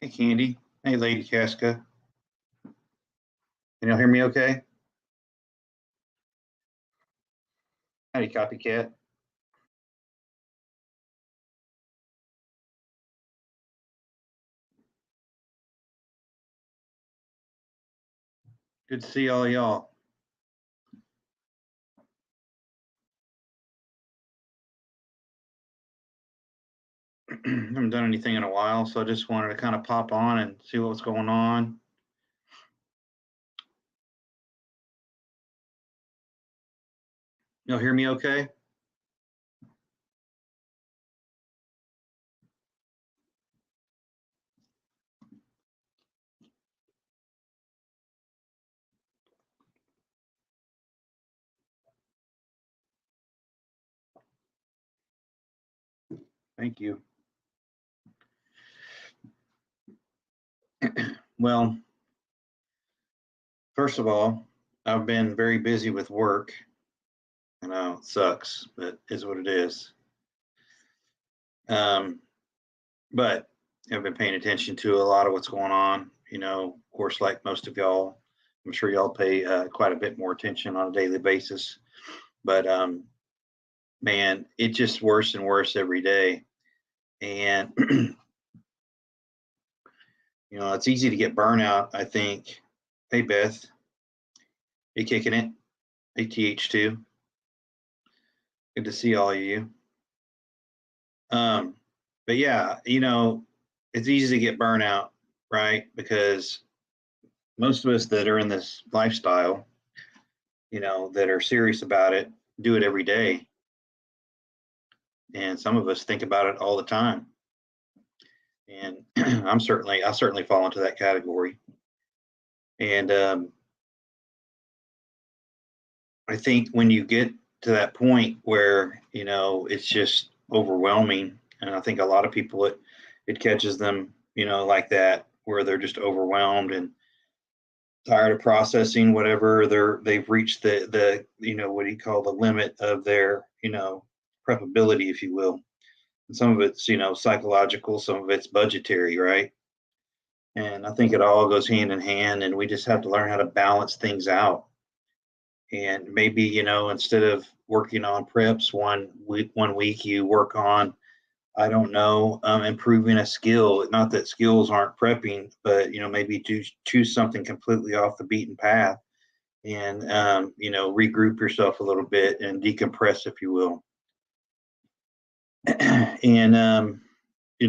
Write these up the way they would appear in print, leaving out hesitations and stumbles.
Hey, Candy. Hey, Lady Casca. Can y'all hear me okay? Howdy, copycat. Good to see all y'all. Haven't done anything in a while, so I just wanted to kind of pop on and see what's going on. Y'all hear me okay? Thank you. Well, first of all, I've been very busy with work. I know it sucks, but is what it is. Um, but I've been paying attention to a lot of what's going on. Of course, like most of y'all, I'm sure y'all pay quite a bit more attention on a daily basis. But man, it's just worse and worse every day. And it's easy to get burnout, I think. Hey, Beth, you kicking it? Hey, TH2, good to see all of you. But yeah, it's easy to get burnout, right? Because most of us that are in this lifestyle, that are serious about it, do it every day. And some of us think about it all the time. And I certainly fall into that category. And I think when you get to that point where, it's just overwhelming, and I think a lot of people it catches them, like that, where they're just overwhelmed and tired of processing whatever they've reached the what do you call the limit of their, prepability, if you will. And some of it's, psychological, some of it's budgetary, right? And I think it all goes hand in hand, and we just have to learn how to balance things out. And maybe, instead of working on preps one week you work on, I don't know, improving a skill. Not that skills aren't prepping, but maybe choose something completely off the beaten path, and regroup yourself a little bit and decompress, if you will. And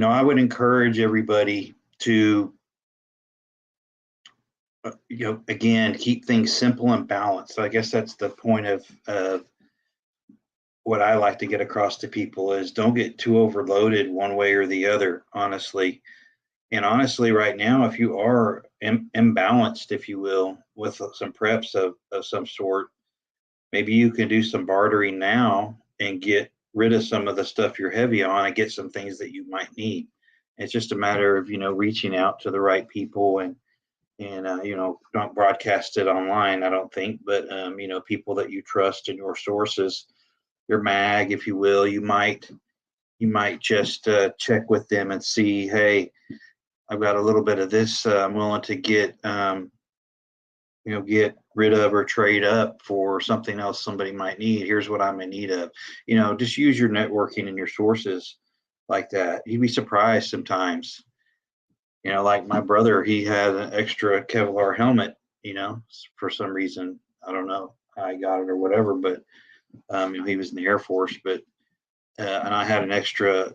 I would encourage everybody to again, keep things simple and balanced. So I guess that's the point of what I like to get across to people is don't get too overloaded one way or the other, honestly. And honestly, right now, if you are imbalanced, if you will, with some preps of some sort, maybe you can do some bartering now and get rid of some of the stuff you're heavy on and get some things that you might need. It's just a matter of, reaching out to the right people and don't broadcast it online, I don't think, but people that you trust and your sources, your mag, if you will, you might just check with them and see, hey, I've got a little bit of this, I'm willing to get rid of or trade up for something else somebody might need. Here's what I'm in need of. Just use your networking and your sources like that. You'd be surprised sometimes. Like my brother, he had an extra Kevlar helmet, for some reason. I don't know how I got it or whatever, but he was in the Air Force, but and I had an extra,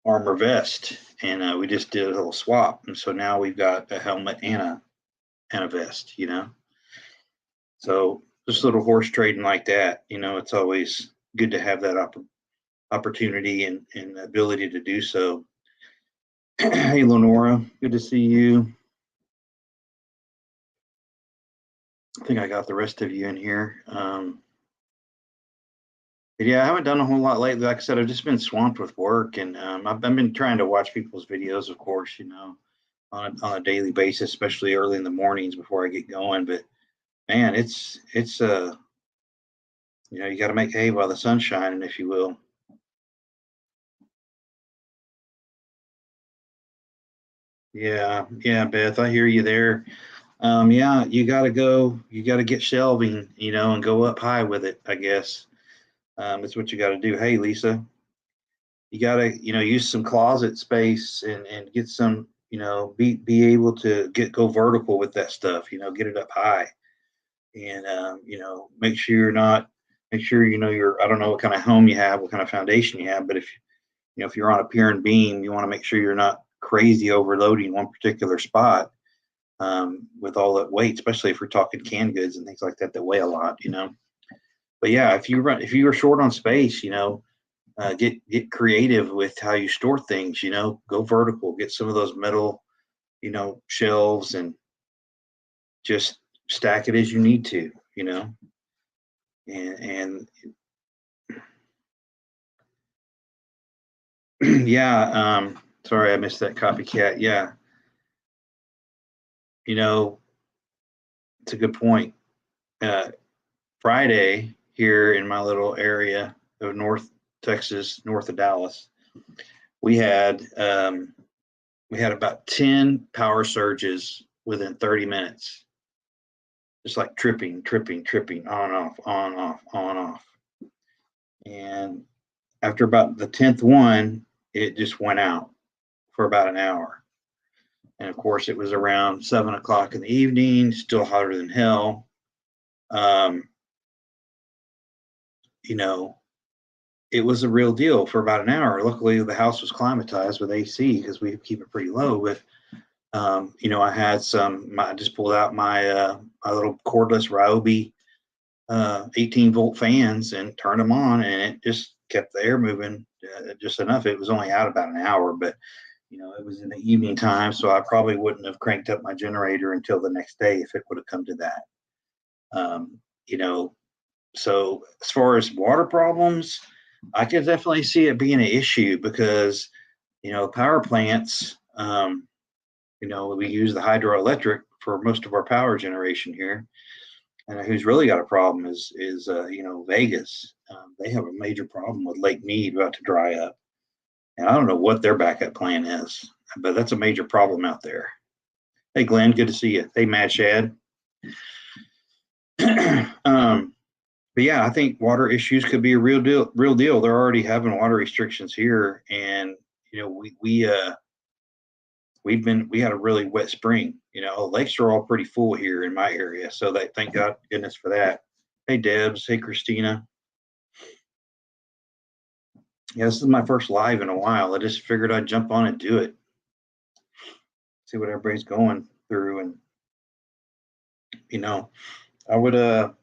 armor vest, and we just did a little swap, and so now we've got a helmet and a vest. So just a little horse trading like that. It's always good to have that opportunity and ability to do so. Hey, Lenora, good to see you. I think I got the rest of you in here. But yeah, I haven't done a whole lot lately. Like I said, I've just been swamped with work, and I've been trying to watch people's videos, of course, on a daily basis, especially early in the mornings before I get going. But man, it's you got to make hay while the sun's shining, if you will. Yeah, yeah, Beth, I hear you there. Yeah, you got to get shelving, and go up high with it, I guess. That's what you got to do. Hey, Lisa, you got to, use some closet space and get some, be able to go vertical with that stuff, get it up high and, make sure, I don't know what kind of home you have, what kind of foundation you have, but if you're on a pier and beam, you want to make sure you're not crazy overloading one particular spot with all that weight, especially if we're talking canned goods and things like that that weigh a lot. But yeah, if you are short on space, get creative with how you store things. Go vertical, get some of those metal, shelves, and just stack it as you need to. And yeah, sorry I missed that copycat. Yeah, you know, it's a good point. Uh, Friday here in my little area of North Texas, north of Dallas, we had um, we had about 10 power surges within 30 minutes, just like tripping, tripping, tripping, on off, on off, on off. And after about the 10th one, it just went out for about an hour. And of course, it was around 7 o'clock in the evening, still hotter than hell. Um, you know, it was a real deal for about an hour. Luckily, the house was climatized with AC because we keep it pretty low. But I had I just pulled out my little cordless Ryobi 18-volt fans and turned them on, and it just kept the air moving just enough. It was only out about an hour, but it was in the evening time, so I probably wouldn't have cranked up my generator until the next day if it would have come to that. Um, you know, so as far as water problems, I could definitely see it being an issue because power plants. We use the hydroelectric for most of our power generation here, and who's really got a problem is Vegas. They have a major problem with Lake Mead about to dry up, and I don't know what their backup plan is, but that's a major problem out there. Hey, Glenn, good to see you. Hey, Mad Shad. um, but yeah, I think water issues could be a real deal. Real deal. They're already having water restrictions here, and we had a really wet spring. Lakes are all pretty full here in my area, so that thank God goodness for that. Hey, Debs. Hey, Christina. Yeah, this is my first live in a while. I just figured I'd jump on and do it, see what everybody's going through, and you know, I would of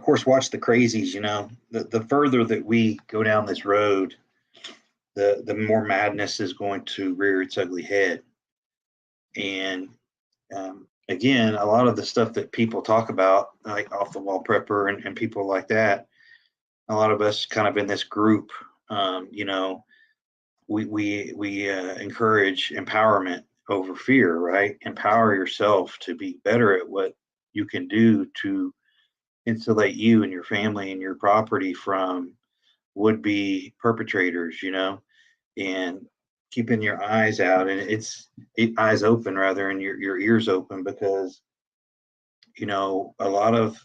course watch the crazies. The further that we go down this road, the more madness is going to rear its ugly head. And again, a lot of the stuff that people talk about, like off the wall prepper and people like that, a lot of us kind of in this group, we encourage empowerment over fear, right? Empower yourself to be better at what you can do to insulate you and your family and your property from would-be perpetrators, and keeping your eyes out and eyes open rather, and your ears open, because a lot of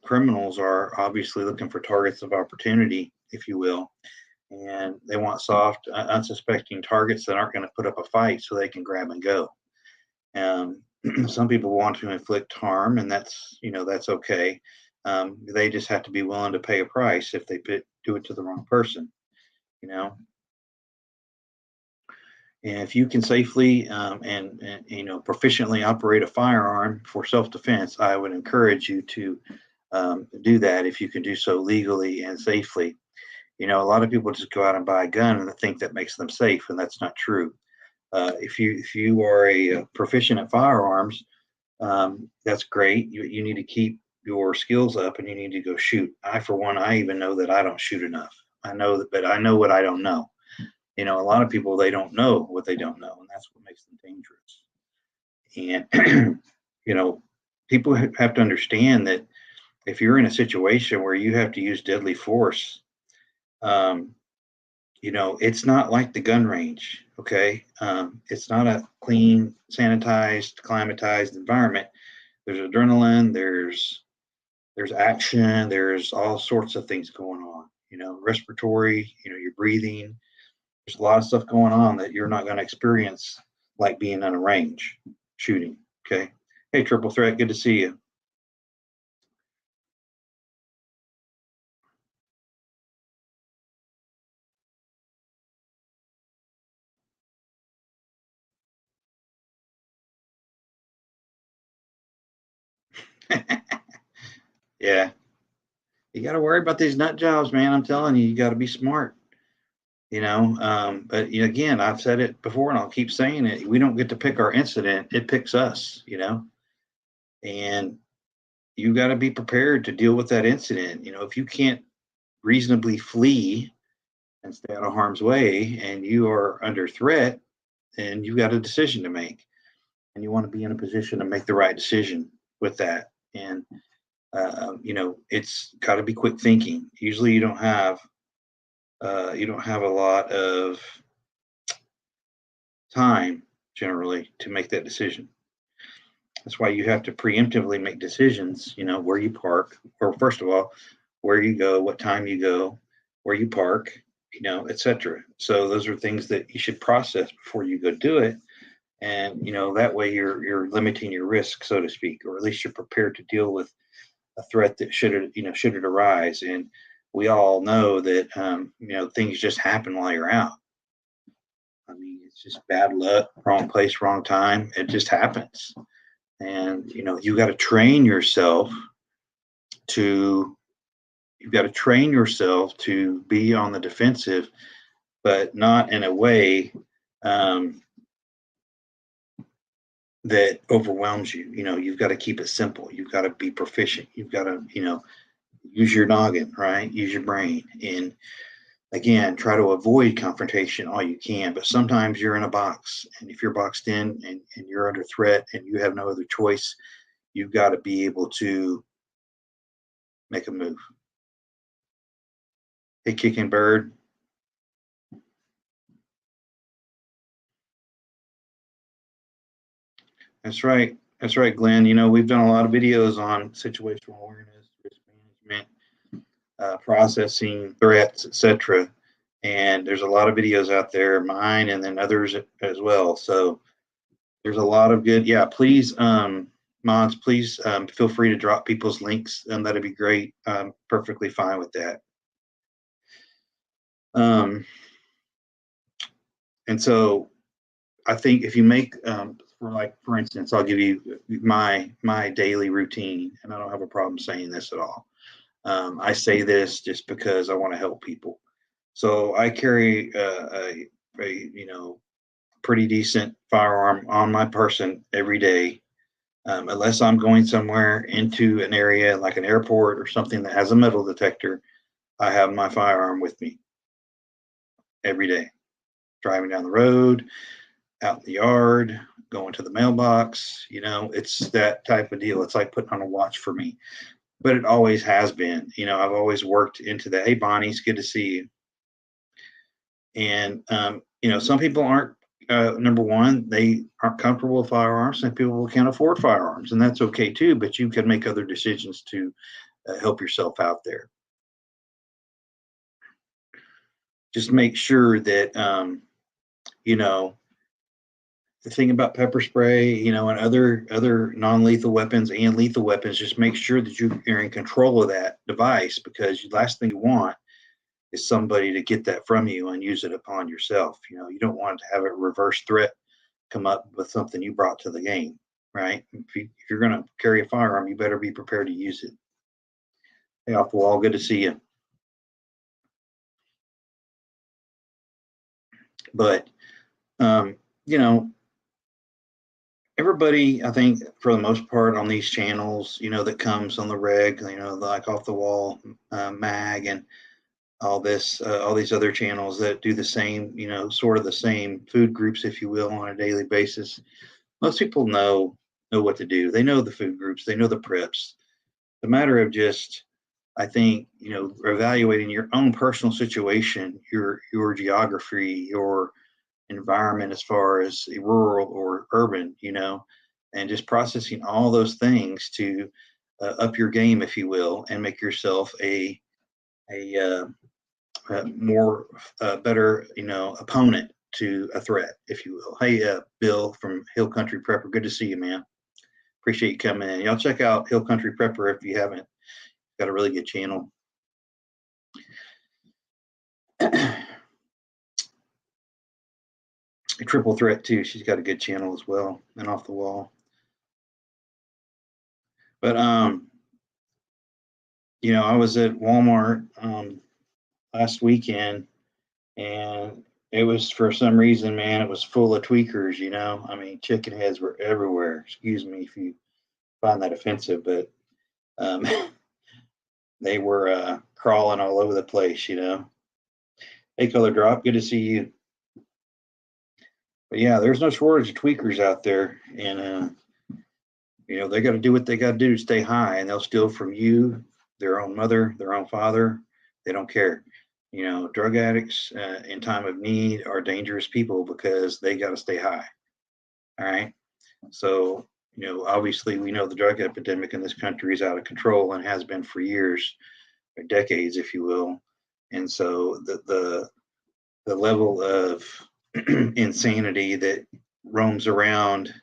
criminals are obviously looking for targets of opportunity, if you will, and they want soft, unsuspecting targets that aren't going to put up a fight so they can grab and go. Um, some people want to inflict harm, and that's okay. They just have to be willing to pay a price if they do it to the wrong person. You know, and if you can safely and proficiently operate a firearm for self-defense, I would encourage you to do that if you can do so legally and safely. A lot of people just go out and buy a gun and think that makes them safe, and that's not true. If you are a proficient at firearms, that's great. You need to keep your skills up, and you need to go shoot. I, for one, I even know that I don't shoot enough. I know that, but I know what I don't know. A lot of people, they don't know what they don't know, and that's what makes them dangerous. And people have to understand that if you're in a situation where you have to use deadly force, um, it's not like the gun range. Okay. It's not a clean, sanitized, climatized environment. There's adrenaline, there's action, there's all sorts of things going on, respiratory, you're breathing. There's a lot of stuff going on that you're not going to experience like being on a range shooting. Okay. Hey, Triple Threat, good to see you. Yeah. You got to worry about these nut jobs, man. I'm telling you, you got to be smart. But again, I've said it before and I'll keep saying it. We don't get to pick our incident, it picks us. And you got to be prepared to deal with that incident. If you can't reasonably flee and stay out of harm's way and you are under threat, then you've got a decision to make. And you want to be in a position to make the right decision with that. And, it's got to be quick thinking. Usually you don't have a lot of time generally to make that decision. That's why you have to preemptively make decisions, where you park, or first of all, where you go, what time you go, where you park, etc. So those are things that you should process before you go do it. And that way you're limiting your risk, so to speak, or at least you're prepared to deal with a threat that should it arise. And we all know that things just happen while you're out. I mean, it's just bad luck, wrong place, wrong time. It just happens. And you got to train yourself to be on the defensive, but not in a way um, that overwhelms you. You've got to keep it simple. You've got to be proficient. You've got to use your noggin, right? Use your brain. And again, try to avoid confrontation all you can, but sometimes you're in a box, and if you're boxed in and you're under threat and you have no other choice, you've got to be able to make a move. Hey, Kicking Bird. That's right. That's right, Glenn. We've done a lot of videos on situational awareness, risk management, processing threats, etc. And there's a lot of videos out there, mine and then others as well. So there's a lot of good. Yeah, please, mods, please feel free to drop people's links, and that'd be great. Perfectly fine with that. Um, and so I think if you make for instance, I'll give you my daily routine, and I don't have a problem saying this at all. I say this just because I want to help people. So I carry a pretty decent firearm on my person every day, unless I'm going somewhere into an area like an airport or something that has a metal detector. I have my firearm with me every day, driving down the road, out in the yard, going to the mailbox. It's that type of deal. It's like putting on a watch for me, but it always has been. I've always worked into the, hey, Bonnie, it's good to see you. And, some people aren't, number one, they aren't comfortable with firearms. Some people can't afford firearms, and that's okay too, but you can make other decisions to help yourself out there. Just make sure that, the thing about pepper spray, and other non-lethal weapons and lethal weapons, just make sure that you're in control of that device, because the last thing you want is somebody to get that from you and use it upon yourself. You don't want to have a reverse threat come up with something you brought to the game, right? If you're going to carry a firearm, you better be prepared to use it. Hey, off the wall, good to see you. But, um, you know, everybody, I think, for the most part, on these channels, that comes on the reg, like Off the Wall, Mag, and all these other channels that do the same, sort of the same food groups, if you will, on a daily basis. Most people know what to do. They know the food groups. They know the preps. The matter of just I think, evaluating your own personal situation, your geography, your environment as far as rural or urban, and just processing all those things to up your game, if you will, and make yourself a more better, opponent to a threat, if you will. Hey, Bill from Hill Country Prepper, good to see you, man. Appreciate you coming in. Y'all check out Hill Country Prepper if you haven't. Got a really good channel. A Triple Threat too. She's got a good channel as well, and Off the Wall. But I was at Walmart last weekend, and it was, for some reason, man, it was full of tweakers. I mean, chicken heads were everywhere. Excuse me if you find that offensive, but they were crawling all over the place. Hey, Color Drop, good to see you. But yeah, there's no shortage of tweakers out there, and they got to do what they got to do to stay high, and they'll steal from you, their own mother, their own father. They don't care. Drug addicts in time of need are dangerous people because they got to stay high. All right. So, obviously we know the drug epidemic in this country is out of control and has been for years, or decades, if you will. And so the level of insanity that roams around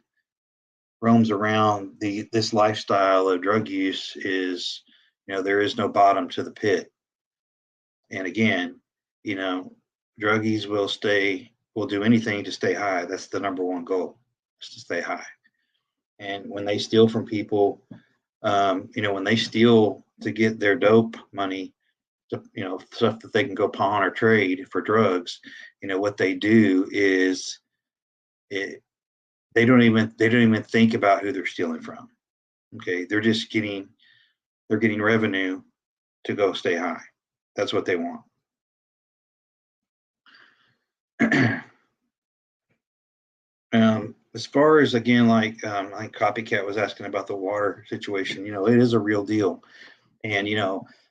this lifestyle of drug use is, there is no bottom to the pit. And again, druggies will do anything to stay high. That's the number one goal, is to stay high. And when they steal from people, when they steal to get their dope money, stuff that they can go pawn or trade for drugs, what they do is they don't even think about who they're stealing from. Okay, they're getting revenue to go stay high. That's what they want. As far as, again, like Copycat was asking about the water situation, it is a real deal. And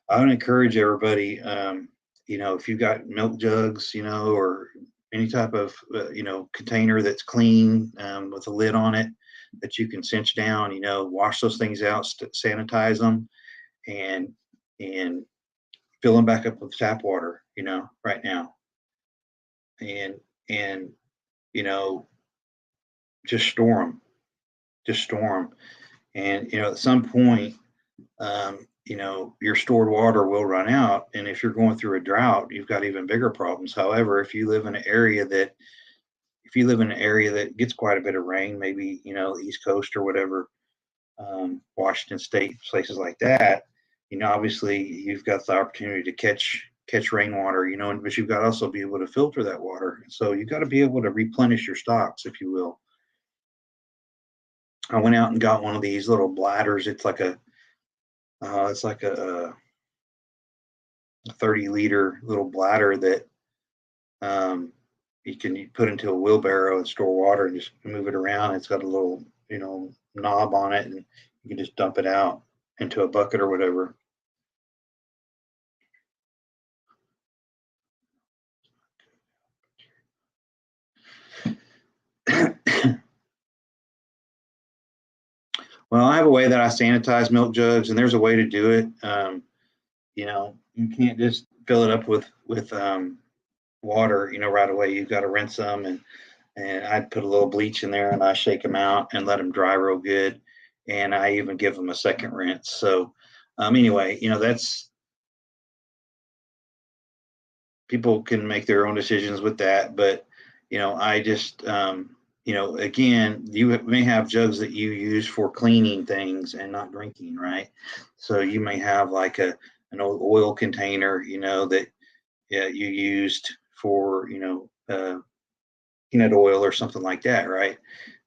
I would encourage everybody, if you've got milk jugs, or any type of container that's clean, with a lid on it that you can cinch down, wash those things out, sanitize them, and fill them back up with tap water, right now. And just store them. And at some point, your stored water will run out, and if you're going through a drought, you've got even bigger problems. However, if you live in an area that gets quite a bit of rain, maybe East Coast or whatever, Washington State, places like that, obviously you've got the opportunity to catch rainwater, but you've got to also be able to filter that water. So you've got to be able to replenish your stocks, if you will. I went out and got one of these little bladders. It's like a 30-liter little bladder that you can put into a wheelbarrow and store water and just move it around. It's got a little knob on it, and you can just dump it out into a bucket or whatever. Well, I have a way that I sanitize milk jugs, and there's a way to do it. You can't just fill it up with water, right away. You've got to rinse them, and I'd put a little bleach in there, and I shake them out and let them dry real good, and I even give them a second rinse. So, anyway, that's, people can make their own decisions with that, but I just again, you may have jugs that you use for cleaning things and not drinking, right? So you may have like an old oil container, that you used for peanut oil or something like that, right?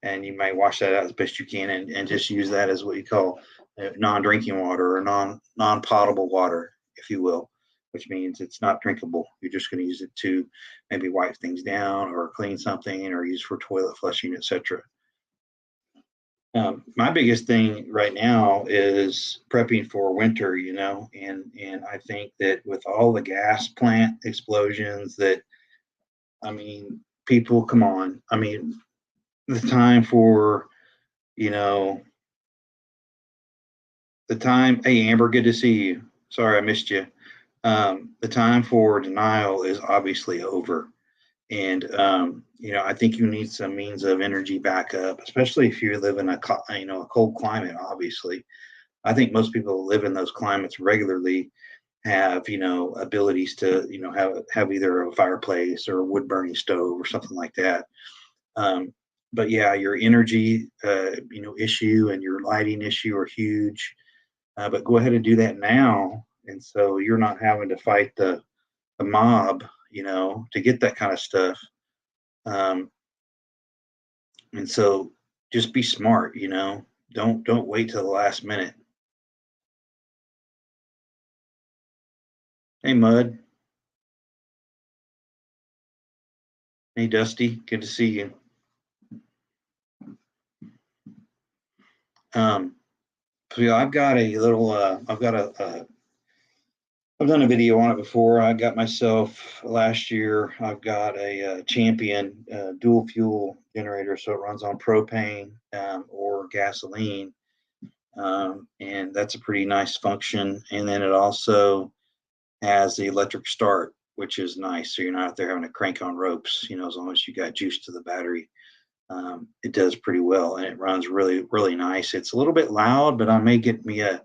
And you may wash that out as best you can, and just use that as what you call non-drinking water, or non-potable water, if you will, which means it's not drinkable. You're just going to use it to maybe wipe things down or clean something, or use for toilet flushing, etc. My biggest thing right now is prepping for winter, and I think that with all the gas plant explosions, that I mean, people, come on. I mean, the time for you know the time. Hey, Amber, good to see you. Sorry I missed you. The time for denial is obviously over. And I think you need some means of energy backup, especially if you live in a cold climate. Obviously, I think most people who live in those climates regularly have abilities to have either a fireplace or a wood burning stove or something like that. Um, but yeah, your energy issue and your lighting issue are huge. But go ahead and do that now, and so you're not having to fight the mob, to get that kind of stuff. Um, and so just be smart, don't wait till the last minute. Hey, Mud. Hey, Dusty. Good to see you. Um, so yeah, I've got a little. I've done a video on it before. I got myself last year. I've got a, Champion dual fuel generator, so it runs on propane or gasoline, and that's a pretty nice function. And then it also has the electric start, which is nice. So you're not out there having to crank on ropes. As long as you got juice to the battery, it does pretty well, and it runs really, really nice. It's a little bit loud, but I may get me a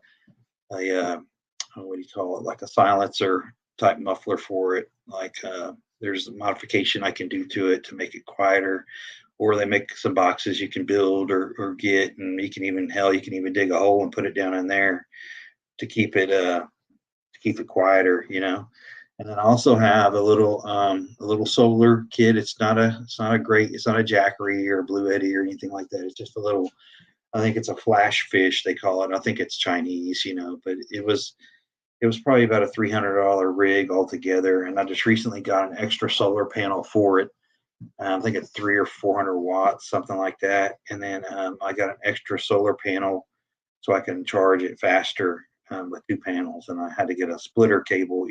what do you call it, like a silencer type muffler for it. Like there's a modification I can do to it to make it quieter, or they make some boxes you can build or get, and you can even dig a hole and put it down in there to keep it quieter, And then I also have a little solar kit. It's not a Jackery or a Blue Eddy or anything like that. It's just a little, I think it's a flash fish they call it. I think it's Chinese, but it was probably about a $300 rig altogether, and I just recently got an extra solar panel for it. I think it's 300 or 400 watts, something like that. And then I got an extra solar panel so I can charge it faster with two panels. And I had to get a splitter cable,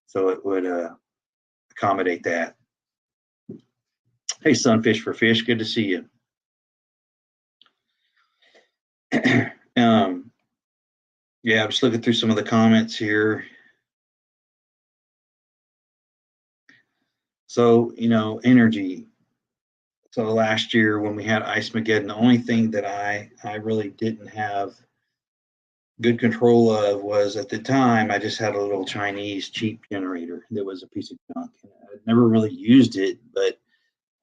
so it would accommodate that. Hey, Sunfish for Fish, good to see you. Yeah, I'm just looking through some of the comments here. So, energy. So last year when we had Ice Mageddon, the only thing that I really didn't have good control of was, at the time, I just had a little Chinese cheap generator that was a piece of junk. I never really used it, but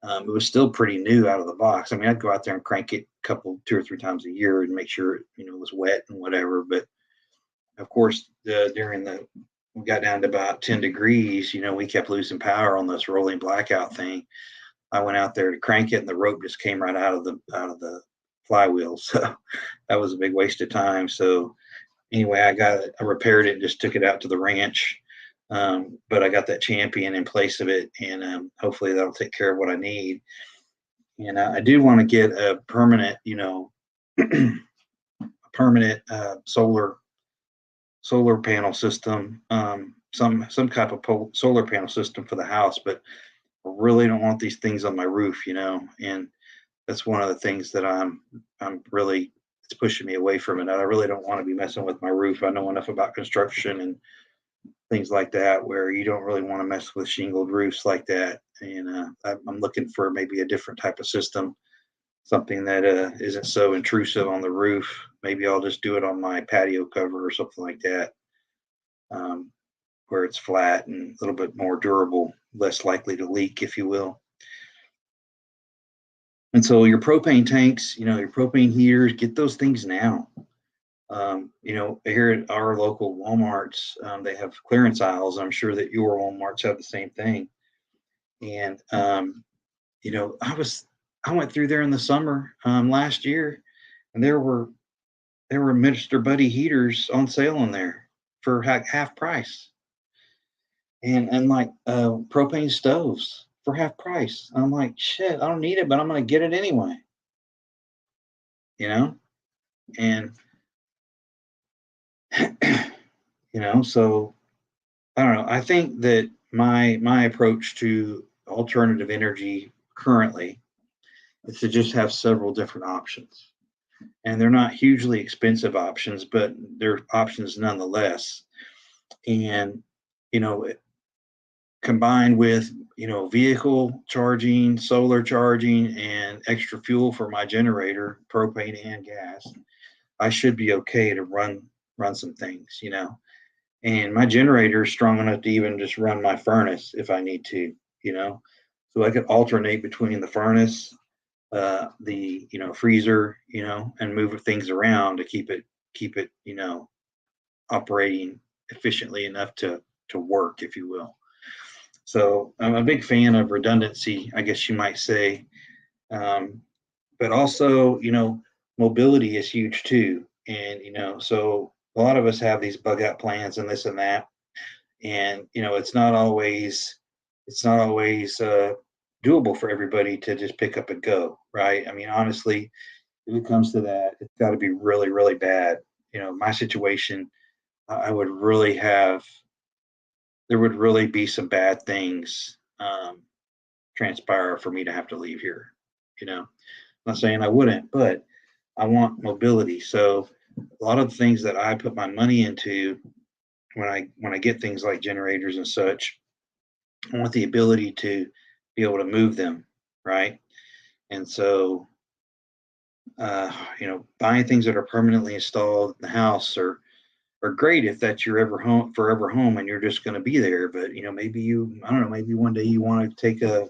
it was still pretty new out of the box. I mean, I'd go out there and crank it two or three times a year and make sure it was wet and whatever. But of course, during we got down to about 10 degrees, we kept losing power on this rolling blackout thing. I went out there to crank it, and the rope just came right out of the flywheel. So that was a big waste of time. So anyway, I repaired it and just took it out to the ranch. But I got that Champion in place of it, and hopefully that'll take care of what I need. And I do want to get a permanent, a permanent solar panel system, some type of solar panel system for the house. But I really don't want these things on my roof, and that's one of the things that I'm really, it's pushing me away from it. I really don't want to be messing with my roof. I know enough about construction and things like that where you don't really want to mess with shingled roofs like that. And I'm looking for maybe a different type of system, something that isn't so intrusive on the roof. Maybe I'll just do it on my patio cover or something like that, um, where it's flat and a little bit more durable, less likely to leak, if you will. And so your propane tanks, your propane heaters, get those things now. Here at our local Walmarts, they have clearance aisles. I'm sure that your Walmarts have the same thing. And I went through there in the summer last year, and there were Mister Buddy heaters on sale in there for half price, and like propane stoves for half price. I'm like, shit, I don't need it, but I'm gonna get it anyway. you know, and so I don't know. I think that my approach to alternative energy currently is to just have several different options. And they're not hugely expensive options, but they're options nonetheless. And you know, combined with vehicle charging, solar charging, and extra fuel for my generator, propane and gas, I should be okay to run some things. And my generator is strong enough to even just run my furnace if I need to. You know, so I could alternate between the furnace, the freezer, and move things around to keep it operating efficiently enough to work, if you will. So I'm a big fan of redundancy, I guess you might say. Um, but also, mobility is huge too. And, so a lot of us have these bug out plans and this and that. And, it's not always doable for everybody to just pick up and go, right? I mean, honestly, if it comes to that, it's got to be really, really bad. My situation, I would really have, there would really be some bad things transpire for me to have to leave here. I'm not saying I wouldn't, but I want mobility. So a lot of the things that I put my money into when I get things like generators and such, I want the ability to be able to move them, right? And so buying things that are permanently installed in the house are great if that's your ever home forever home and you're just going to be there. But maybe I don't know, maybe one day you want to take a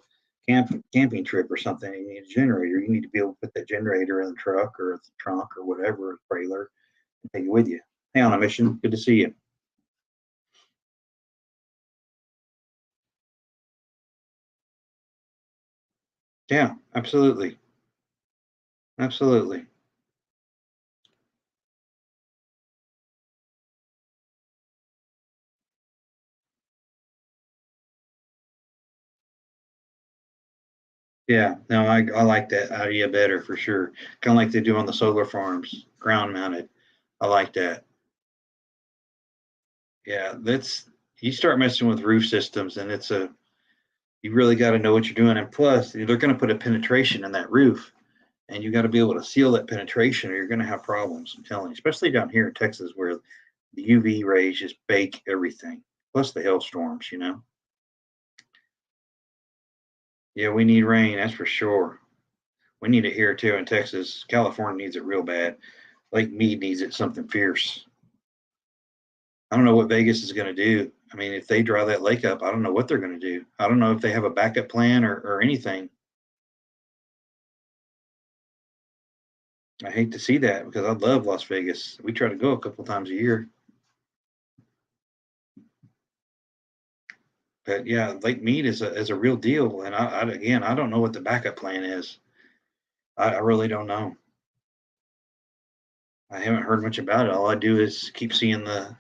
camping trip or something and you need a generator. You need to be able to put that generator in the truck or the trunk or whatever, trailer, and take it with you. Hey, on a mission. Good to see you. Yeah, absolutely. Absolutely. Yeah, no, I like that idea better for sure. Kind of like they do on the solar farms, ground mounted. I like that. Yeah, that's you start messing with roof systems and you really got to know what you're doing. And plus, they're going to put a penetration in that roof, and you got to be able to seal that penetration, or you're going to have problems. I'm telling you, especially down here in Texas, where the UV rays just bake everything. Plus the hailstorms. Yeah, we need rain, that's for sure. We need it here too in Texas. California needs it real bad. Lake Mead needs it something fierce. I don't know what Vegas is going to do. I mean, if they dry that lake up, I don't know what they're going to do. I don't know if they have a backup plan or anything. I hate to see that because I love Las Vegas. We try to go a couple times a year. But yeah, Lake Mead is a real deal. And again, I don't know what the backup plan is. I really don't know. I haven't heard much about it. All I do is keep seeing the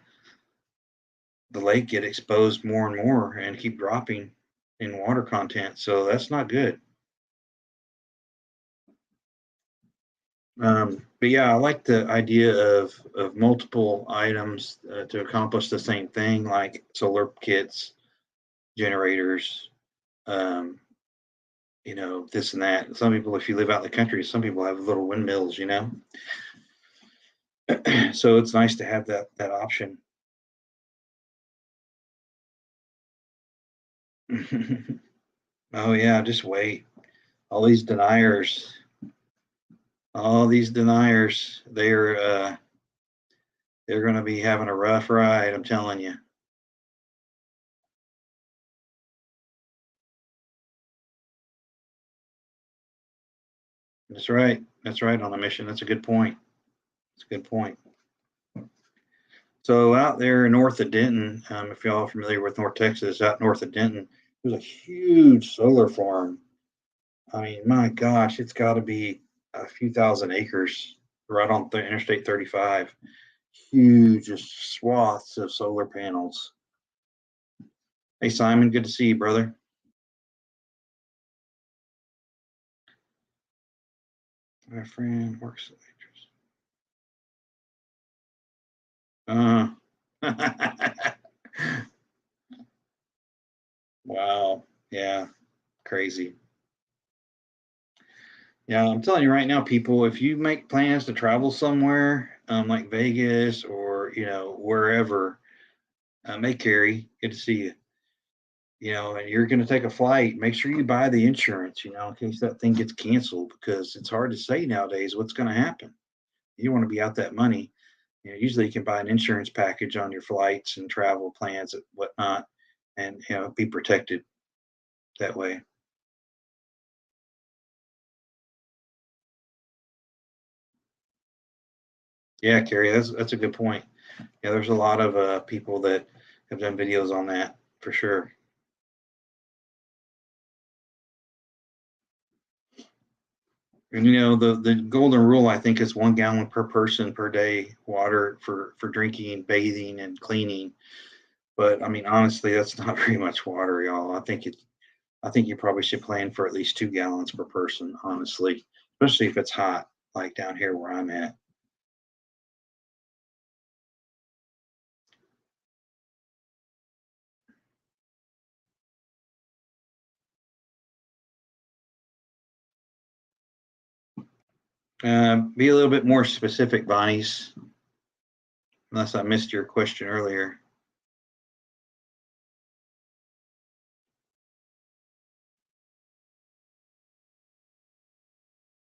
lake get exposed more and more and keep dropping in water content. So that's not good. But yeah, I like the idea of multiple items to accomplish the same thing, like solar kits, generators, um, this and that. Some people, if you live out in the country, some people have little windmills. So it's nice to have that option. Oh yeah, just wait. All these deniers, they're going to be having a rough ride. I'm telling you. That's right. That's right on a mission. That's a good point. That's a good point. So out there north of Denton, if y'all are familiar with North Texas, out north of Denton, there's a huge solar farm. I mean, my gosh, it's got to be a few thousand acres right on Interstate 35. Huge just swaths of solar panels. Hey, Simon, good to see you, brother. My friend works. Uh, wow. Yeah. Crazy. Yeah, I'm telling you right now, people, if you make plans to travel somewhere, like Vegas or wherever, hey Carrie, good to see you. And you're going to take a flight. Make sure you buy the insurance, in case that thing gets canceled, because it's hard to say nowadays what's going to happen. You want to be out that money. Usually you can buy an insurance package on your flights and travel plans and whatnot, and be protected that way. Yeah, Carrie, that's a good point. Yeah, there's a lot of people that have done videos on that for sure. And the golden rule, I think, is 1 gallon per person per day water for drinking, bathing, and cleaning. But I mean, honestly, that's not very much water, y'all. I think you probably should plan for at least 2 gallons per person, honestly, especially if it's hot, like down here where I'm at. Be a little bit more specific, Bonnie's, unless I missed your question earlier.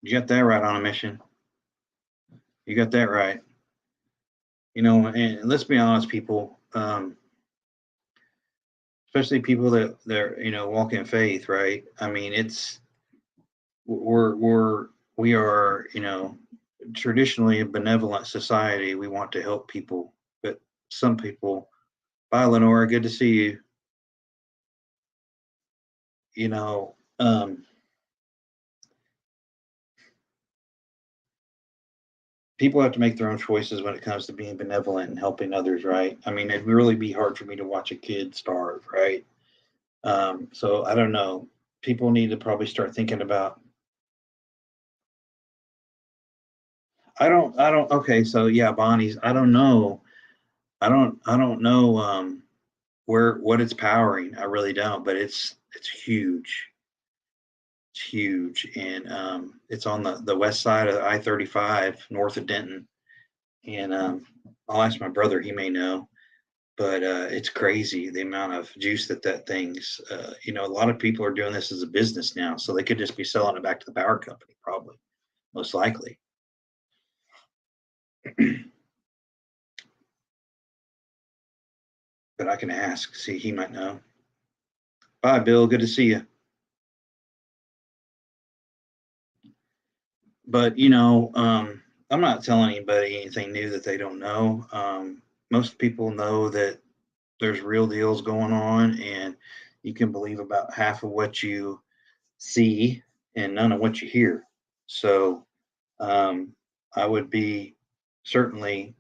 You got that right on a mission. You got that right. And let's be honest, people, especially people that they're walk in faith, right? I mean, we're we are traditionally a benevolent society. We want to help people, but some people. Bye, Lenora. Good to see you. You know, people have to make their own choices when it comes to being benevolent and helping others, right? I mean, it'd really be hard for me to watch a kid starve, right? So I don't know. People need to probably start thinking about. I don't. Okay, so yeah, Bonnie's. I don't know. I don't know. Where what it's powering. I really don't, but it's huge. It's huge, and it's on the west side of I-35, north of Denton. And I'll ask my brother; he may know. But it's crazy the amount of juice that thing's. A lot of people are doing this as a business now, so they could just be selling it back to the power company, probably, most likely. But I can ask. See, he might know. Bye, Bill. Good to see you. But I'm not telling anybody anything new that they don't know. Most people know that there's real deals going on, and you can believe about half of what you see and none of what you hear. So I would be certainly,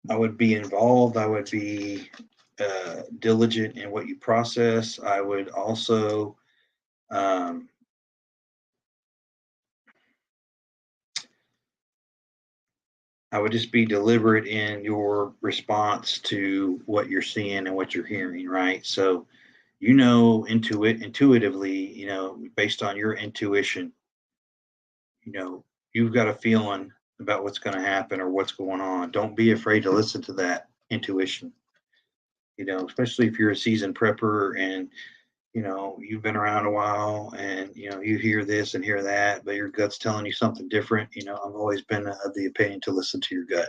I would be involved. I would be diligent in what you process. I would also um, I would just be deliberate in your response to what you're seeing and what you're hearing, right? So, intuitively, based on your intuition, you know, you've got a feeling about what's going to happen or what's going on. Don't be afraid to listen to that intuition, especially if you're a seasoned prepper and, you've been around a while and, you hear this and hear that, but your gut's telling you something different. I've always been of the opinion to listen to your gut.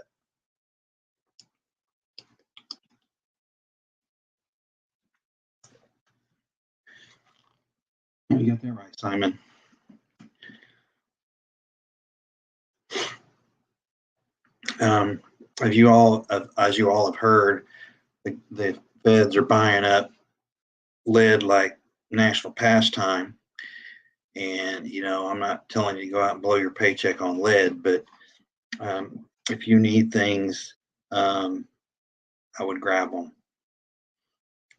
You got that right, Simon. Um, as you all have heard, the feds are buying up lead like national pastime. And I'm not telling you to go out and blow your paycheck on lead, but if you need things, um, I would grab them.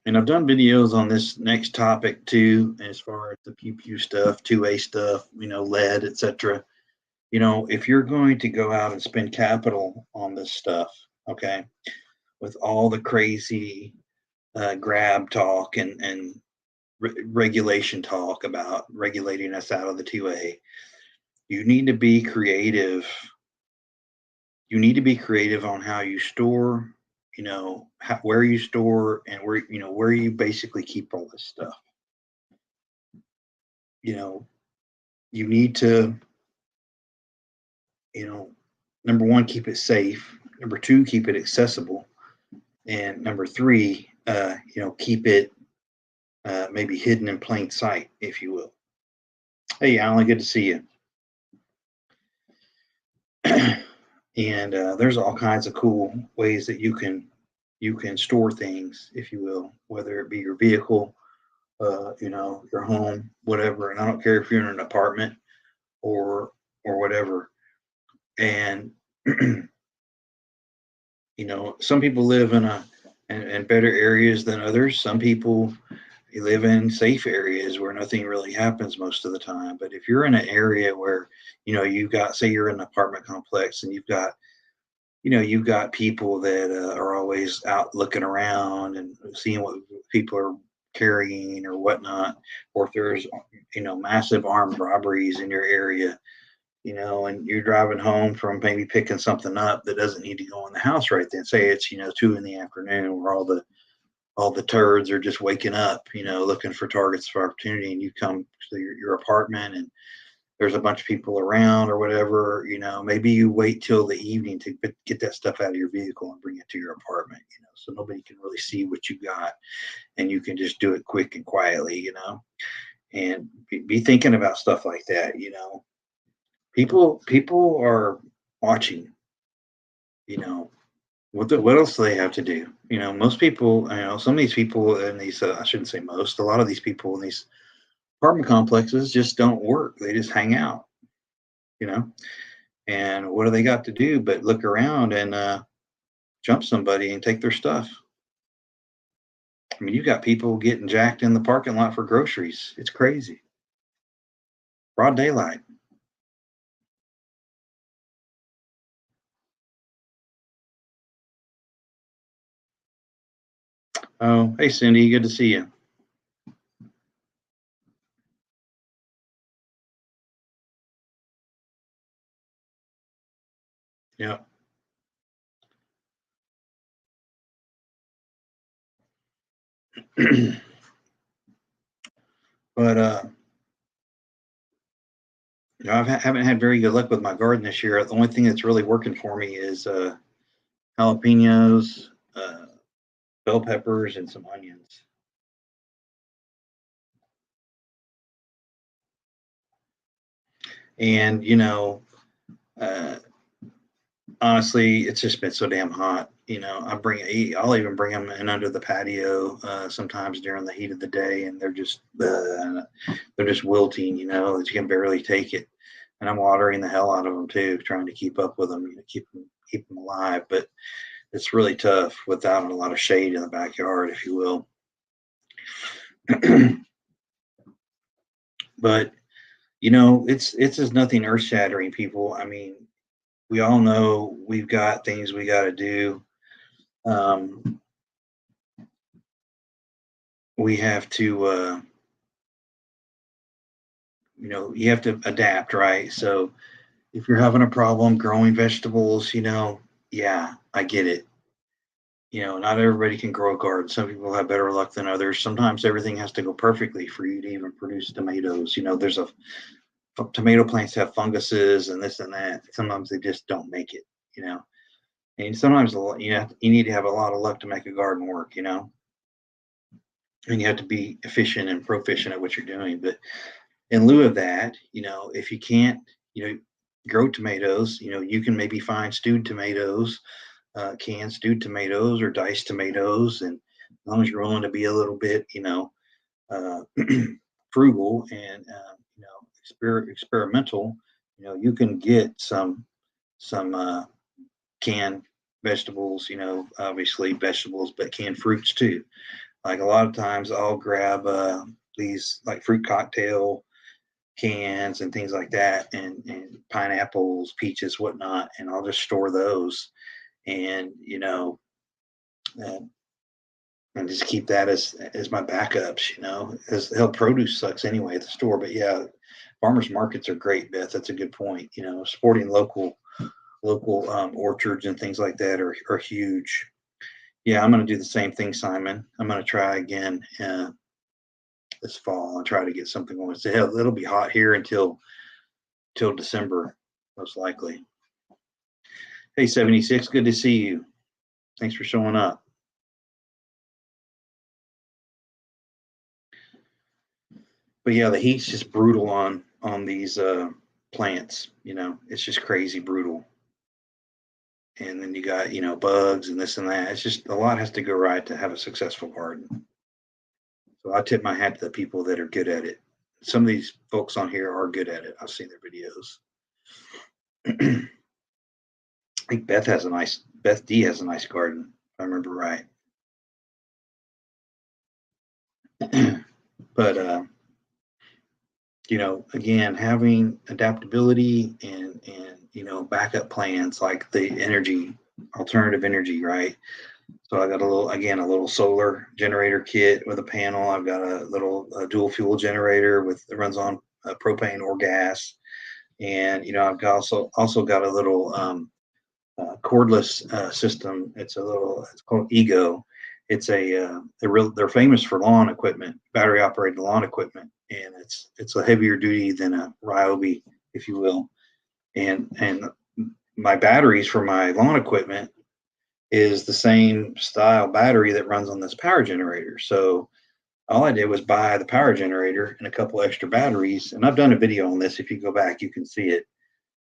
And I've done videos on this next topic too, as far as the pew pew stuff, 2A stuff, lead, etc. if you're going to go out and spend capital on this stuff, okay, with all the crazy grab talk and regulation talk about regulating us out of the 2A, you need to be creative. You need to be creative on how you store, where you store and where you basically keep all this stuff. You know, you need to, you know, number one, keep it safe. Number two, keep it accessible. And number three, keep it maybe hidden in plain sight, if you will. Hey, Alan, good to see you. And there's all kinds of cool ways that you can store things, if you will, whether it be your vehicle, your home, whatever. And I don't care if you're in an apartment or whatever. And some people live in better areas than others. Some people live in safe areas where nothing really happens most of the time. But if you're in an area where you've got, say you're in an apartment complex and you've got people that are always out looking around and seeing what people are carrying or whatnot, or if there's massive armed robberies in your area, and you're driving home from maybe picking something up that doesn't need to go in the house right then. Say it's 2 in the afternoon, where all the turds are just waking up, looking for targets for opportunity, and you come to your apartment and there's a bunch of people around or whatever. Maybe you wait till the evening to get that stuff out of your vehicle and bring it to your apartment, so nobody can really see what you got, and you can just do it quick and quietly, and be thinking about stuff like that. People are watching. What else do they have to do? Most people, some of these people in these, I shouldn't say most, a lot of these people in these apartment complexes just don't work. They just hang out, you know, and what do they got to do but look around and jump somebody and take their stuff? I mean, you got people getting jacked in the parking lot for groceries. It's crazy. Broad daylight. Oh, hey, Cindy, good to see you. Yeah. But haven't had very good luck with my garden this year. The only thing that's really working for me is jalapenos, bell peppers, and some onions. And uh, honestly, it's just been so damn hot. I'll even bring them in under the patio sometimes during the heat of the day, and they're just wilting. That you can barely take it. And I'm watering the hell out of them too, trying to keep up with them, keep them alive. But it's really tough without a lot of shade in the backyard, if you will. But it's just nothing earth shattering, people. I mean, we all know we've got things we got to do. Um, we have to, you have to adapt, right? So if you're having a problem growing vegetables, yeah, I get it. Not everybody can grow a garden. Some people have better luck than others. Sometimes everything has to go perfectly for you to even produce tomatoes. There's tomato plants have funguses and this and that. Sometimes they just don't make it. You know, and sometimes you need to have a lot of luck to make a garden work. And you have to be efficient and proficient at what you're doing. But in lieu of that, if you can't, grow tomatoes, you can maybe find stewed tomatoes, canned stewed tomatoes or diced tomatoes, and as long as you're willing to be a little bit, uh, frugal and experimental, you can get some canned vegetables, obviously vegetables, but canned fruits too. Like a lot of times, I'll grab these like fruit cocktail cans and things like that, and pineapples, peaches, whatnot, and I'll just store those, and uh, and just keep that as my backups. As hell, produce sucks anyway at the store, but yeah, farmers markets are great, Beth. That's a good point. Supporting local orchards and things like that are huge. Yeah, I'm going to do the same thing, Simon. I'm going to try again this fall and try to get something going. So hell, it'll be hot here until till December, most likely. Hey, 76, good to see you. Thanks for showing up. But yeah, the heat's just brutal on these plants. It's just crazy brutal. And then you got bugs and this and that. It's just a lot has to go right to have a successful garden. So I tip my hat to the people that are good at it. Some of these folks on here are good at it. I've seen their videos. I think Beth D has a nice garden, if I remember right. But again, having adaptability and backup plans like the alternative energy, right? So I got a little solar generator kit with a panel. I've got a little dual fuel generator that runs on propane or gas, and I've got also got a little cordless system. It's called Ego. It's they're famous for lawn equipment, battery operated lawn equipment, and it's a heavier duty than a Ryobi, if you will. And my batteries for my lawn equipment is the same style battery that runs on this power generator. So all I did was buy the power generator and a couple extra batteries. And I've done a video on this. If you go back, you can see it.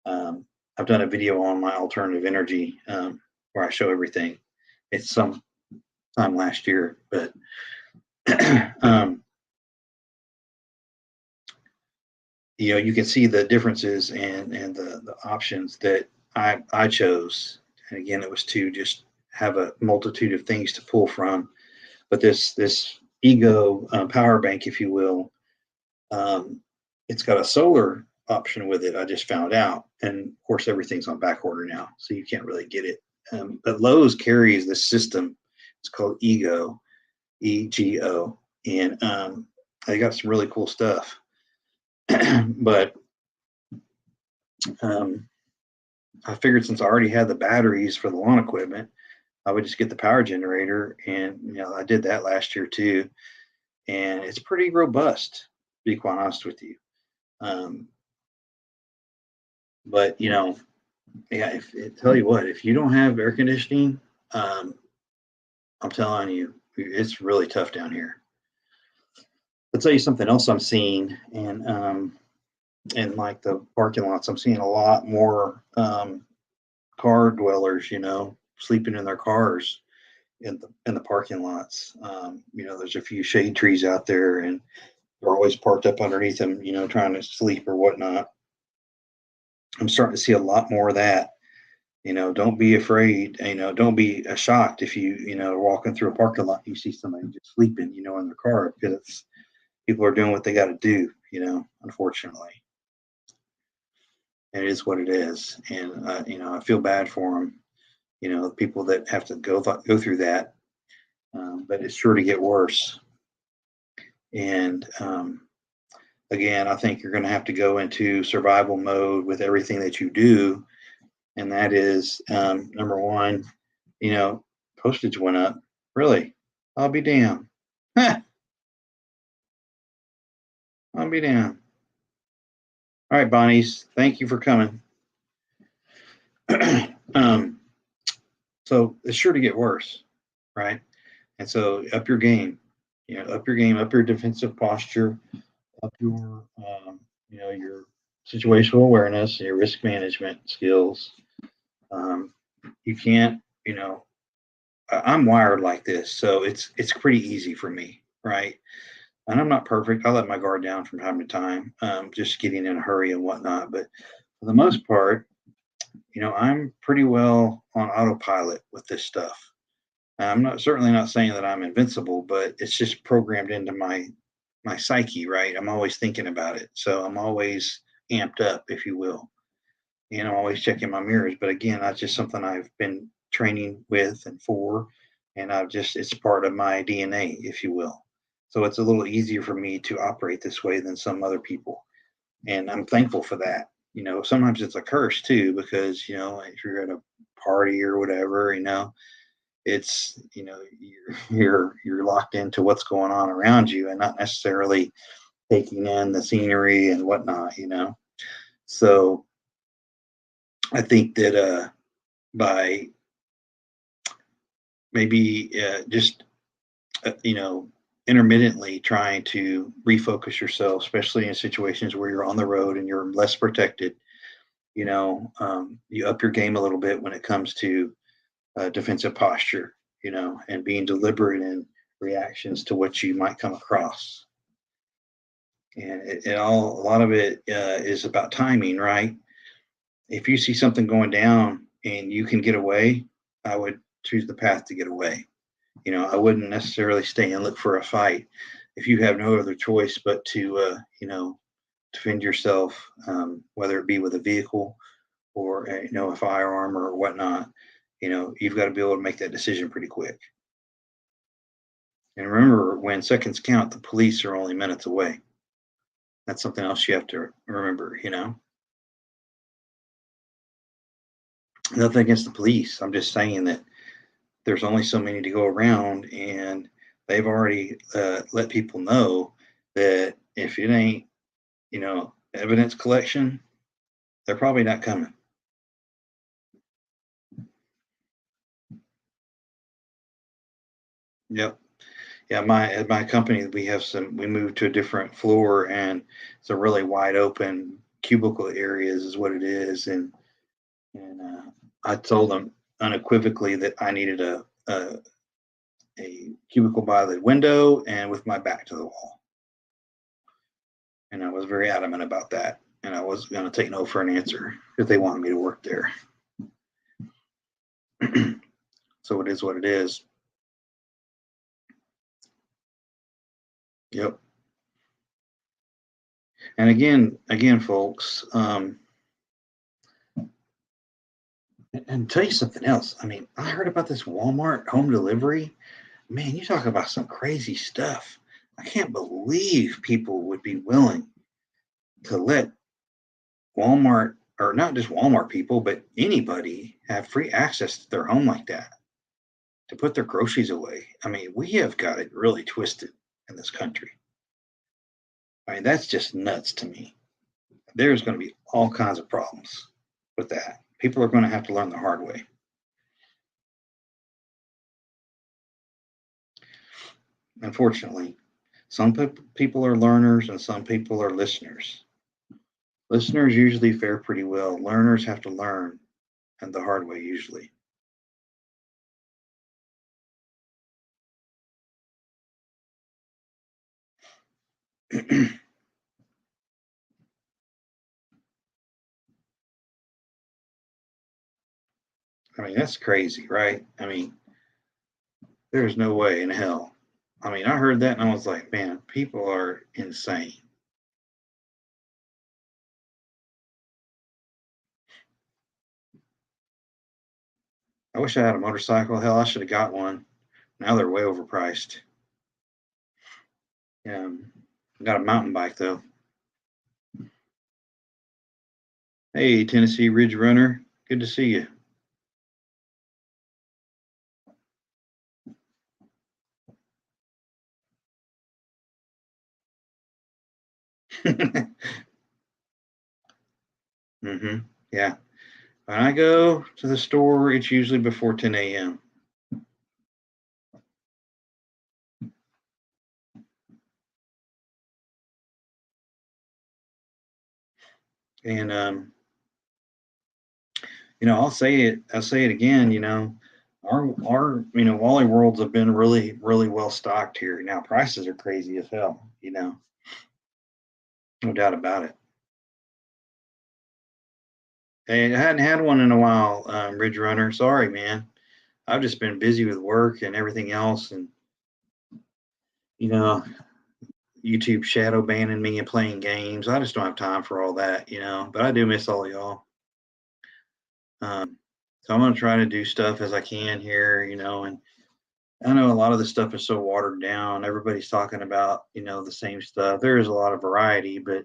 Um, I've done a video on my alternative energy where I show everything. It's some time last year, but you can see the differences and the options that I chose. And again, it was to just have a multitude of things to pull from. But this Ego power bank, if you will, it's got a solar option with it. I just found out, and of course everything's on back order now, so you can't really get it. But Lowe's carries this system. It's called Ego, EGO, and they got some really cool stuff. But I figured since I already had the batteries for the lawn equipment, I would just get the power generator, and I did that last year too, and it's pretty robust, to be quite honest with you. But yeah, tell you what, if you don't have air conditioning, um, I'm telling you, it's really tough down here. I'll tell you something else I'm seeing, and in like the parking lots, I'm seeing a lot more car dwellers, sleeping in their cars in the parking lots. There's a few shade trees out there, and they're always parked up underneath them, trying to sleep or whatnot. I'm starting to see a lot more of that. Don't be afraid. Don't be shocked if are walking through a parking lot, you see somebody just sleeping, in their car, because people are doing what they got to do. Unfortunately, it is what it is, and I feel bad for them. People that have to go through that, but it's sure to get worse. And again, I think you're going to have to go into survival mode with everything that you do, and that is number one. Postage went up. Really? I'll be damned. I'll be damned. All right, Bonnie's. Thank you for coming. um, so it's sure to get worse, right? And so up your game. Up your game, up your defensive posture, up your situational awareness, your risk management skills. You can't, I'm wired like this, so it's pretty easy for me, right? And I'm not perfect. I let my guard down from time to time, just getting in a hurry and whatnot. But for the most part, I'm pretty well on autopilot with this stuff. I'm not certainly not saying that I'm invincible, but it's just programmed into my my psyche, right? I'm always thinking about it. So I'm always amped up, if you will. And I'm always checking my mirrors. But again, that's just something I've been training with and for. And I've just, it's part of my DNA, if you will. So it's a little easier for me to operate this way than some other people. And I'm thankful for that. Sometimes it's a curse too, because, if you're at a party or whatever, it's, you're locked into what's going on around you and not necessarily taking in the scenery and whatnot. So I think that by maybe just intermittently trying to refocus yourself, especially in situations where you're on the road and you're less protected, you up your game a little bit when it comes to defensive posture, and being deliberate in reactions to what you might come across. And a lot of it is about timing, right? If you see something going down and you can get away, I would choose the path to get away. I wouldn't necessarily stay and look for a fight if you have no other choice but to, defend yourself, whether it be with a vehicle or a firearm or whatnot. You've got to be able to make that decision pretty quick. And remember, when seconds count, the police are only minutes away. That's something else you have to remember. Nothing against the police. I'm just saying that there's only so many to go around, and they've already let people know that if it ain't, evidence collection, they're probably not coming. Yep. Yeah, my company, we moved to a different floor, and it's a really wide open cubicle areas is what it is. And I told them unequivocally that I needed a cubicle by the window and with my back to the wall. And I was very adamant about that. And I was going to take no for an answer if they wanted me to work there. So it is what it is. Yep. And again, folks, and tell you something else. I mean, I heard about this Walmart home delivery. Man, you talk about some crazy stuff. I can't believe people would be willing to let Walmart, or not just Walmart people, but anybody have free access to their home like that to put their groceries away. I mean, we have got it really twisted in this country. I mean, that's just nuts to me. There's going to be all kinds of problems with that. People are going to have to learn the hard way. Unfortunately, some people are learners and some people are listeners. Listeners usually fare pretty well. Learners have to learn, and the hard way usually. I mean, that's crazy, right? I mean, there's no way in hell. I mean, I heard that and I was like, man, people are insane. I wish I had a motorcycle. Hell, I should have got one. Now they're way overpriced. I got a mountain bike though. Hey, Tennessee Ridge Runner, good to see you. Yeah. When I go to the store, it's usually before 10 a.m. And I'll say it again, our Wally Worlds have been really, really well stocked here. Now prices are crazy as hell. No doubt about it. Hey, I hadn't had one in a while, Ridge Runner. Sorry, man. I've just been busy with work and everything else, and you know, YouTube shadow banning me and playing games. I just don't have time for all that, but I do miss all y'all. So I'm going to try to do stuff as I can here, and I know a lot of the stuff is so watered down. Everybody's talking about, the same stuff. There is a lot of variety, but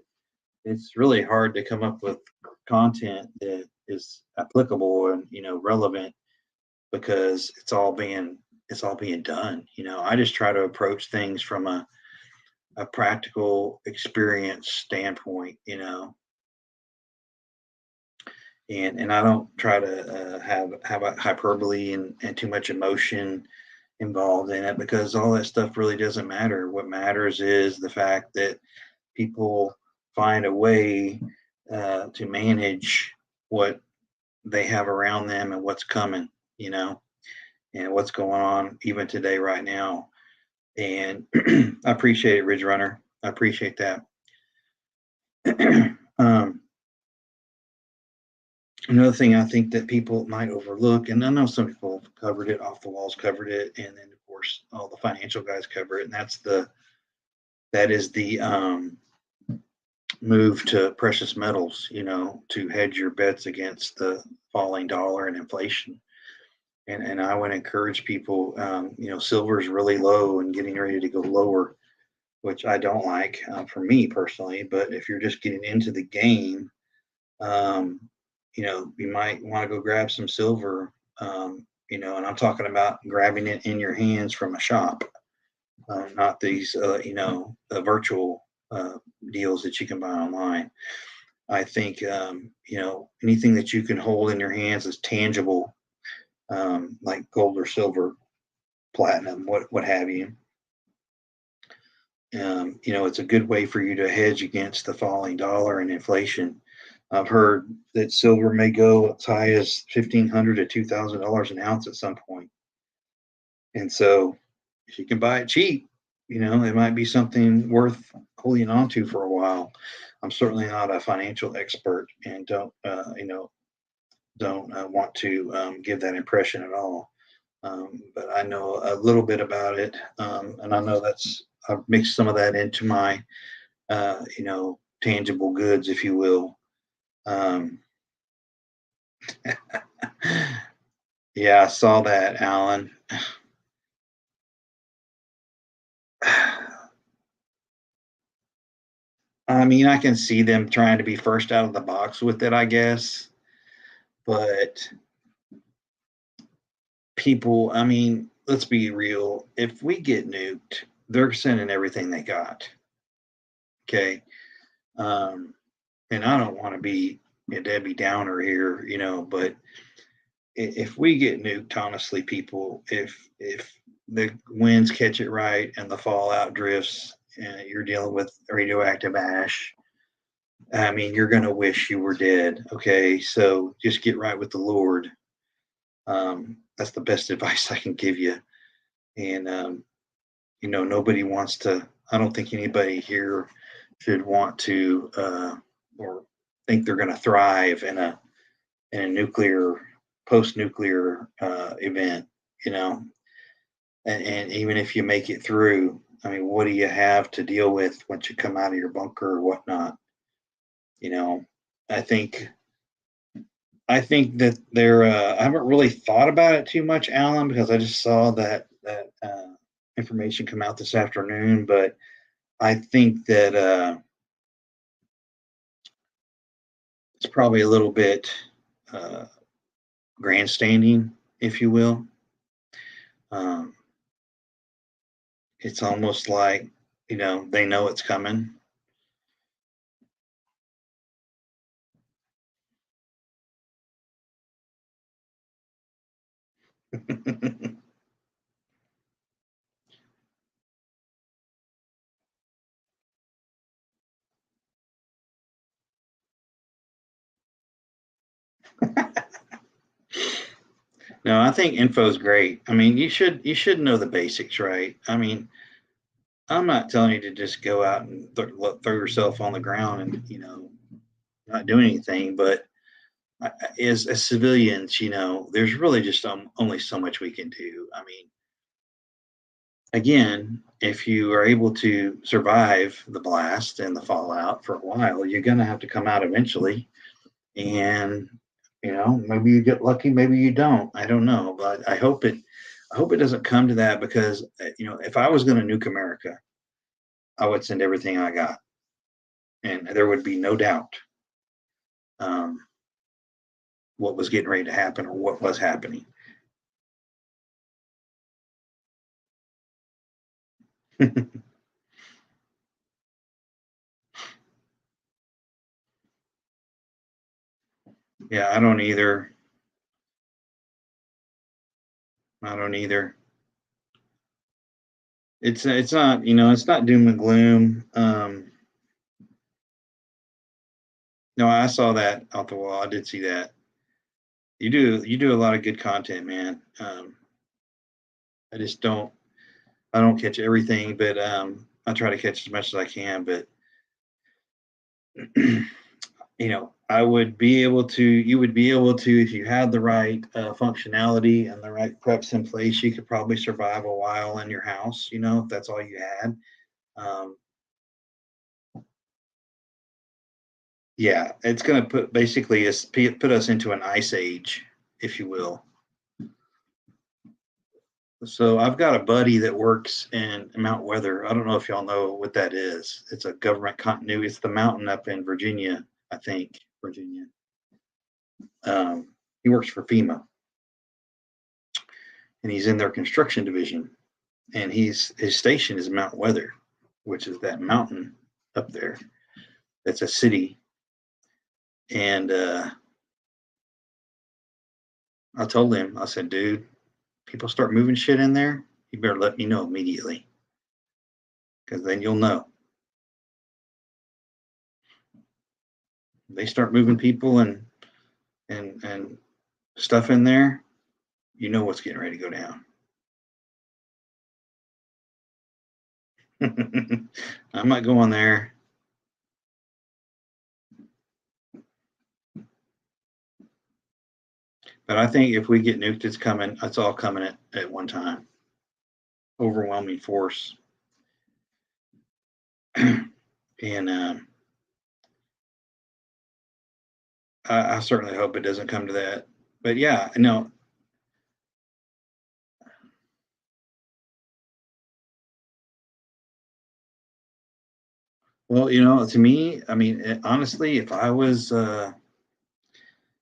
it's really hard to come up with content that is applicable and, relevant because it's all being done. I just try to approach things from a practical experience standpoint, and I don't try to have a hyperbole and too much emotion involved in it because all that stuff really doesn't matter. What matters is the fact that people find a way to manage what they have around them and what's coming, you know, and what's going on even today, right now. And I appreciate it, Ridge Runner. I appreciate that. um, Another thing I think that people might overlook, and I know some people have covered it, Off the Walls covered it, and then of course all the financial guys cover it, and that is the move to precious metals, to hedge your bets against the falling dollar and inflation. And I would encourage people, silver is really low and getting ready to go lower, which I don't like for me personally. But if you're just getting into the game, um, you might want to go grab some silver, and I'm talking about grabbing it in your hands from a shop, not these, the virtual deals that you can buy online. I think, anything that you can hold in your hands is tangible, like gold or silver, platinum, what have you. It's a good way for you to hedge against the falling dollar and inflation. I've heard that silver may go as high as $1,500 to $2,000 an ounce at some point. And so, if you can buy it cheap, it might be something worth holding on to for a while. I'm certainly not a financial expert and don't want to give that impression at all. But I know a little bit about it, and I know I've mixed some of that into my tangible goods, if you will. Um, yeah, I saw that, Alan. I mean, I can see them trying to be first out of the box with it, I guess. But people, I mean, let's be real. If we get nuked, they're sending everything they got. Okay. Um, and I don't want to be a Debbie Downer here, but if we get nuked, honestly, people, if the winds catch it right and the fallout drifts and you're dealing with radioactive ash, I mean, you're gonna wish you were dead. Okay, so just get right with the Lord. That's the best advice I can give you. And nobody wants to. I don't think anybody here should want to or think they're going to thrive in a nuclear post-nuclear event. You know, and even if you make it through, I mean, what do you have to deal with once you come out of your bunker or whatnot? You know, I think I think that there. I haven't really thought about it too much, Alan, because I just saw that information come out this afternoon. But I think that it's probably a little bit uh, grandstanding, if you will. Um, it's almost like they know it's coming. No, I think info is great. I mean, you should know the basics, right? I mean, I'm not telling you to just go out and throw yourself on the ground and not do anything, but as civilians, there's really just only so much we can do. I mean, again, if you are able to survive the blast and the fallout for a while, you're going to have to come out eventually. And maybe you get lucky, maybe you don't. I don't know, but I hope it doesn't come to that, because if I was going to nuke America, I would send everything I got, and there would be no doubt um, what was getting ready to happen or what was happening. Yeah, I don't either. I don't either. It's not, it's not doom and gloom. No, I saw that off the wall. I did see that. You do a lot of good content, man. I just don't I don't catch everything, but I try to catch as much as I can. But I would be able to. You would be able to, if you had the right functionality and the right preps in place. You could probably survive a while in your house. If that's all you had. Um, yeah, it's going to put basically put us into an ice age, if you will. So I've got a buddy that works in Mount Weather. I don't know if y'all know what that is. It's a government continuity. It's the mountain up in Virginia, I think, Virginia. He works for FEMA, and he's in their construction division. And his station is Mount Weather, which is that mountain up there. It's a city. And I told him, I said, dude, people start moving shit in there, you better let me know immediately, because then you'll know. They start moving people and stuff in there, you know what's getting ready to go down. I'm not going there. But I think if we get nuked, it's coming. It's all coming at one time. Overwhelming force. And I certainly hope it doesn't come to that. But yeah, no. Well, to me, I mean, honestly, if I was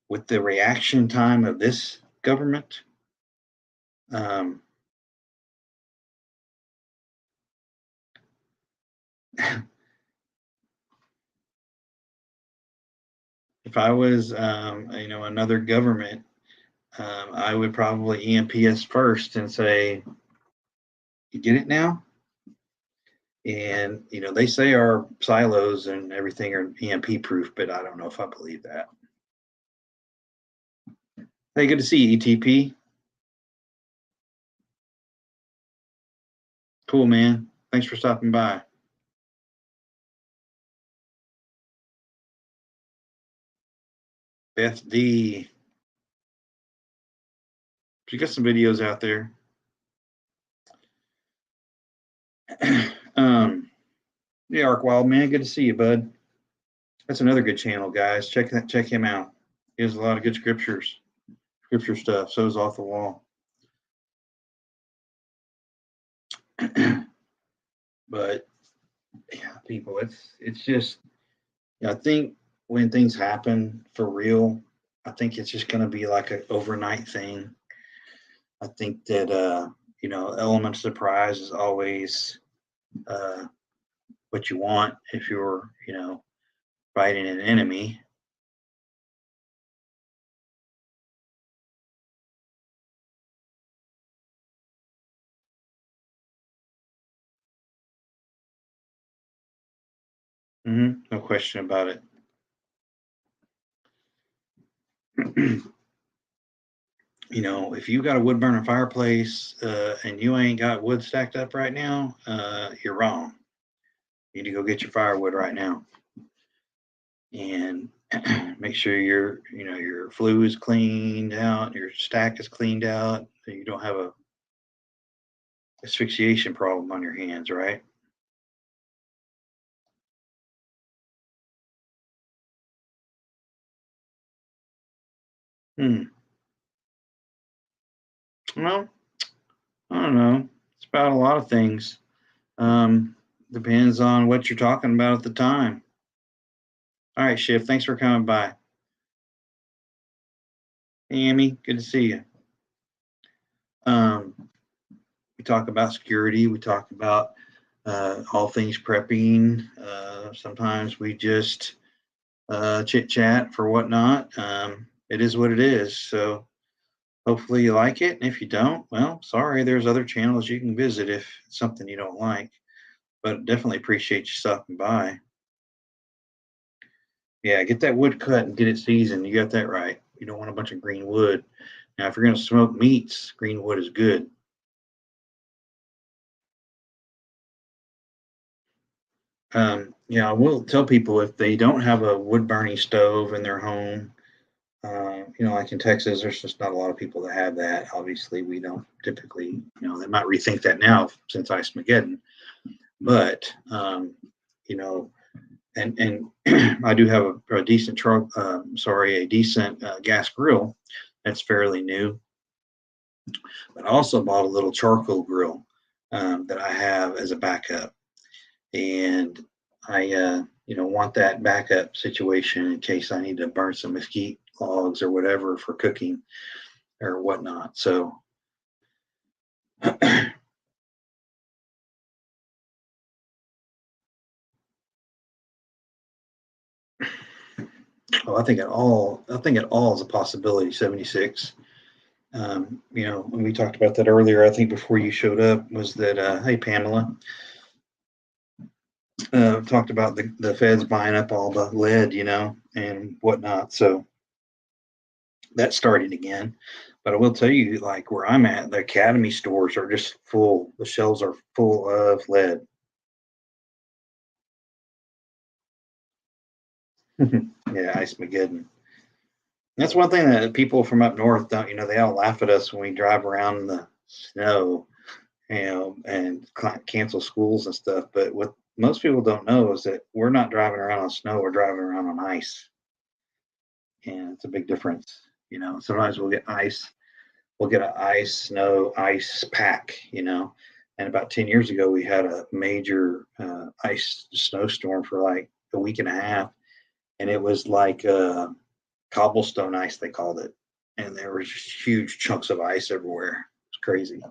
with the reaction time of this government, um, if I was, another government, I would probably EMP us first and say, "You get it now." And they say our silos and everything are EMP proof, but I don't know if I believe that. Hey, good to see you, ETP. Cool, man. Thanks for stopping by. Beth D. She got some videos out there. Yeah, Ark Wild Man, good to see you, bud. That's another good channel, guys. Check him out. He has a lot of good scripture stuff. So is Off the Wall. But yeah, people, it's just, I think when things happen for real, I think it's just going to be like an overnight thing. I think that element of surprise is always uh, what you want if you're fighting an enemy. No question about it. If you got a wood burning fireplace and you ain't got wood stacked up right now, you're wrong. You need to go get your firewood right now, and make sure your flue is cleaned out, your stack is cleaned out, so you don't have asphyxiation problem on your hands, right? Hmm. Well, I don't know. It's about a lot of things. Um, Depends on what you're talking about at the time. All right, Shiv. Thanks for coming by. Hey, Amy, good to see you. Um, we talk about security. We talk about all things prepping. Sometimes we just chit chat for whatnot. It is what it is. So hopefully you like it. And if you don't, well, sorry. There's other channels you can visit if it's something you don't like. But definitely appreciate you stopping by. Yeah, get that wood cut and get it seasoned. You got that right. You don't want a bunch of green wood. Now, if you're going to smoke meats, green wood is good. Yeah, I will tell people if they don't have a wood burning stove in their home, like in Texas, there's just not a lot of people that have that. Obviously, we don't typically, they might rethink that now since Ice Mageddon. But, you know, and I do have a decent a decent gas grill that's fairly new. But I also bought a little charcoal grill that I have as a backup, and I want that backup situation in case I need to burn some mesquite logs or whatever for cooking or whatnot. So, oh, I think it all is a possibility. 76. When we talked about that earlier, I think before you showed up was that hey Pamela talked about the feds buying up all the lead, and whatnot. So that's starting again. But I will tell you, like where I'm at, the Academy stores are just full. The shelves are full of lead. Yeah, Ice Mageddon. That's one thing that people from up north don't. They all laugh at us when we drive around in the snow, and cancel schools and stuff. But what most people don't know is that we're not driving around on snow; we're driving around on ice, and it's a big difference. Sometimes we'll get ice. We'll get an ice, snow, ice pack. And about 10 years ago, we had a major ice snowstorm for like a week and a half, and it was like cobblestone ice they called it, and there was just huge chunks of ice everywhere. It's crazy.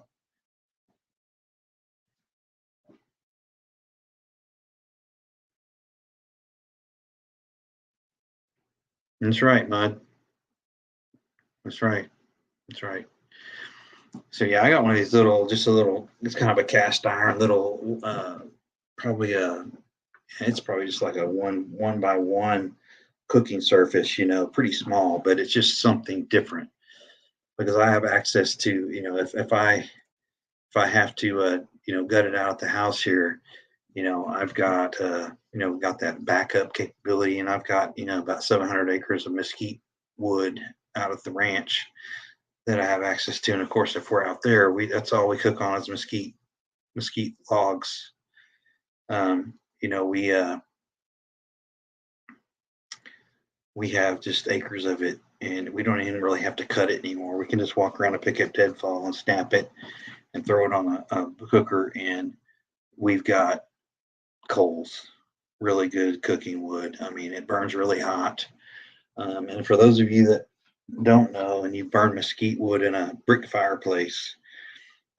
That's right, Mud. That's right. That's right. So yeah, I got one of these just a little. It's kind of a cast iron little, probably a. It's probably just like a one by one cooking surface. Pretty small, but it's just something different because I have access to. If I have to, gut it out at the house here, I've got, got that backup capability, and I've got, about 700 acres of mesquite wood out at the ranch that I have access to. And of course, if we're out there, that's all we cook on is mesquite logs. Um, you know, we uh, we have just acres of it, and we don't even really have to cut it anymore. We can just walk around and pick up deadfall and snap it and throw it on a cooker, and we've got coals, really good cooking wood. I mean, it burns really hot. And for those of you that don't know, and you burn mesquite wood in a brick fireplace,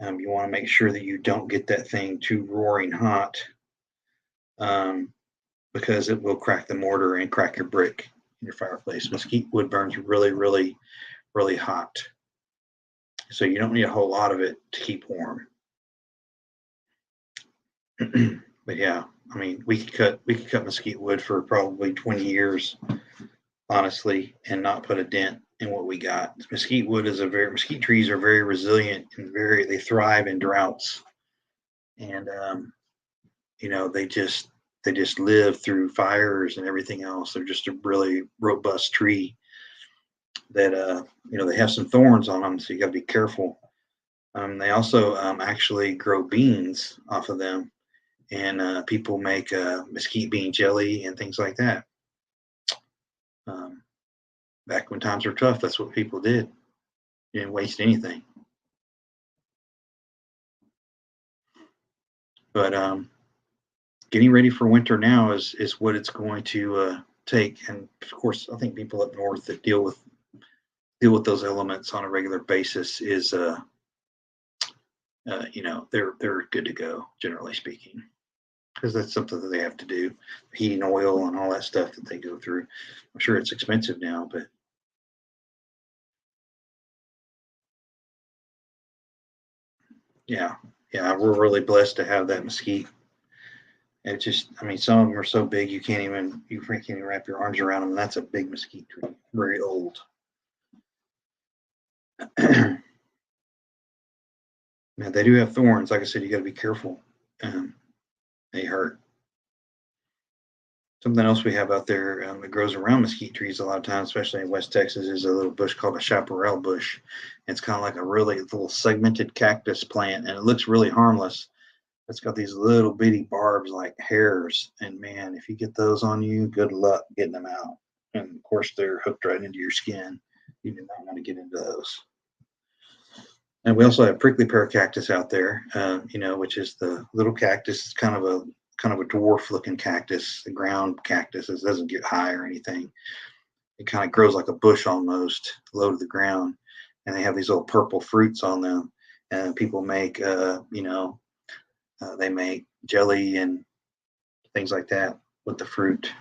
you want to make sure that you don't get that thing too roaring hot, um, because it will crack the mortar and crack your brick in your fireplace. Mesquite wood burns really, really, really hot. So you don't need a whole lot of it to keep warm. But yeah, I mean, we could cut mesquite wood for probably 20 years, honestly, and not put a dent in what we got. Mesquite trees are very resilient and they thrive in droughts, and they just live through fires and everything else. They're just a really robust tree that they have some thorns on them, so you got to be careful. They also actually grow beans off of them, and people make mesquite bean jelly and things like that. Um, Back when times were tough, that's what people did. You didn't waste anything. But getting ready for winter now is what it's going to take. And of course, I think people up north that deal with those elements on a regular basis is they're good to go, generally speaking, because that's something that they have to do, heating oil and all that stuff that they go through. I'm sure it's expensive now, but yeah, yeah, we're really blessed to have that mesquite. It just, I mean, some of them are so big you can't even wrap your arms around them. That's a big mesquite tree, very old. Man, they do have thorns. Like I said, you got to be careful. Um, they hurt. Something else we have out there that grows around mesquite trees a lot of times, especially in West Texas, is a little bush called a chaparral bush. It's kind of like a really little segmented cactus plant, and it looks really harmless. It's got these little bitty barbs like hairs, and man, if you get those on you, good luck getting them out. And of course, they're hooked right into your skin. You do not want to get into those. And we also have prickly pear cactus out there, which is the little cactus. It's kind of a dwarf looking cactus. The ground cactus it doesn't get high or anything. It kind of grows like a bush almost, low to the ground, and they have these little purple fruits on them. And people make, they make jelly and things like that with the fruit.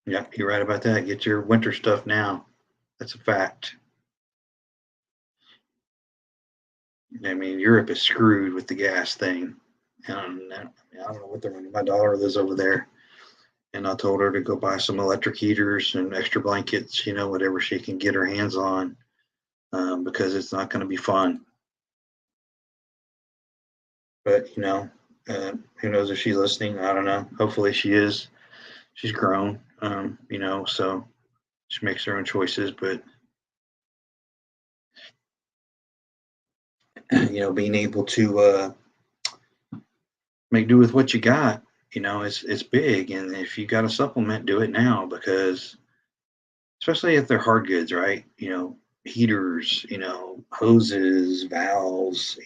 Yeah, you're right about that. Get your winter stuff now. That's a fact. I mean, Europe is screwed with the gas thing. And I don't know what they're. My daughter lives over there, and I told her to go buy some electric heaters and extra blankets, whatever she can get her hands on, because it's not going to be fun. But who knows if she's listening? I don't know. Hopefully she is. She's grown, so she makes her own choices. But being able to make do with what you got, it's big. And if you got a supplement, do it now because especially if they're hard goods, right? Heaters, hoses, valves,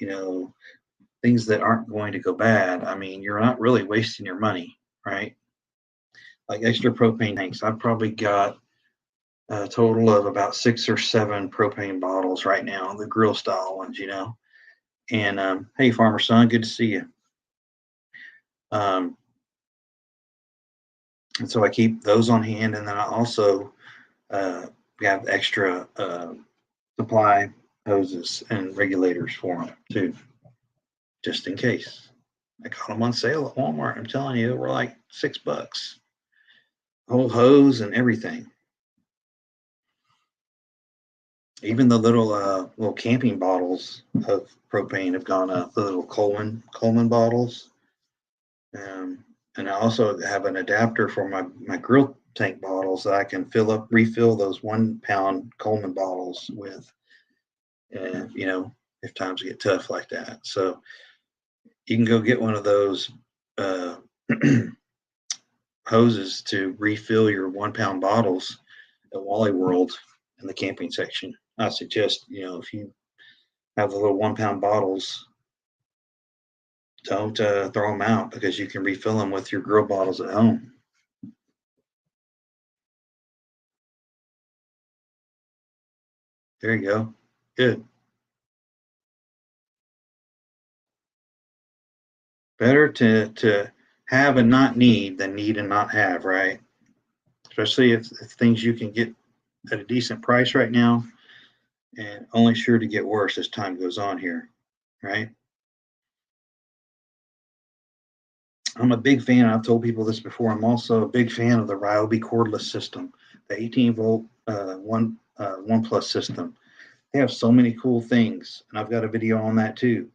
things that aren't going to go bad. I mean, you're not really wasting your money, right? Like extra propane tanks, I've probably got a total of about 6 or 7 propane bottles right now, the grill style ones. And hey, Farmer Son, good to see you. Um, and so I keep those on hand, and then I also uh, have extra supply hoses and regulators for them too, just in case. I got them on sale at Walmart. I'm telling you, they were like $6, whole hose and everything. Even the little camping bottles of propane have gone up. The little Coleman bottles, and I also have an adapter for my grill tank bottles that I can refill those 1 pound Coleman bottles with. And if times get tough like that, so you can go get one of those uh, hoses to refill your 1 pound bottles at Wally World in the camping section. I suggest, if you have the little 1 pound bottles, don't throw them out because you can refill them with your grill bottles at home. There you go. Good. Better to have and not need than need and not have, right? Especially if things you can get at a decent price right now and only sure to get worse as time goes on here, right? I'm a big fan. I've told people this before. I'm also a big fan of the Ryobi cordless system, the 18-volt one plus system. They have so many cool things, and I've got a video on that too.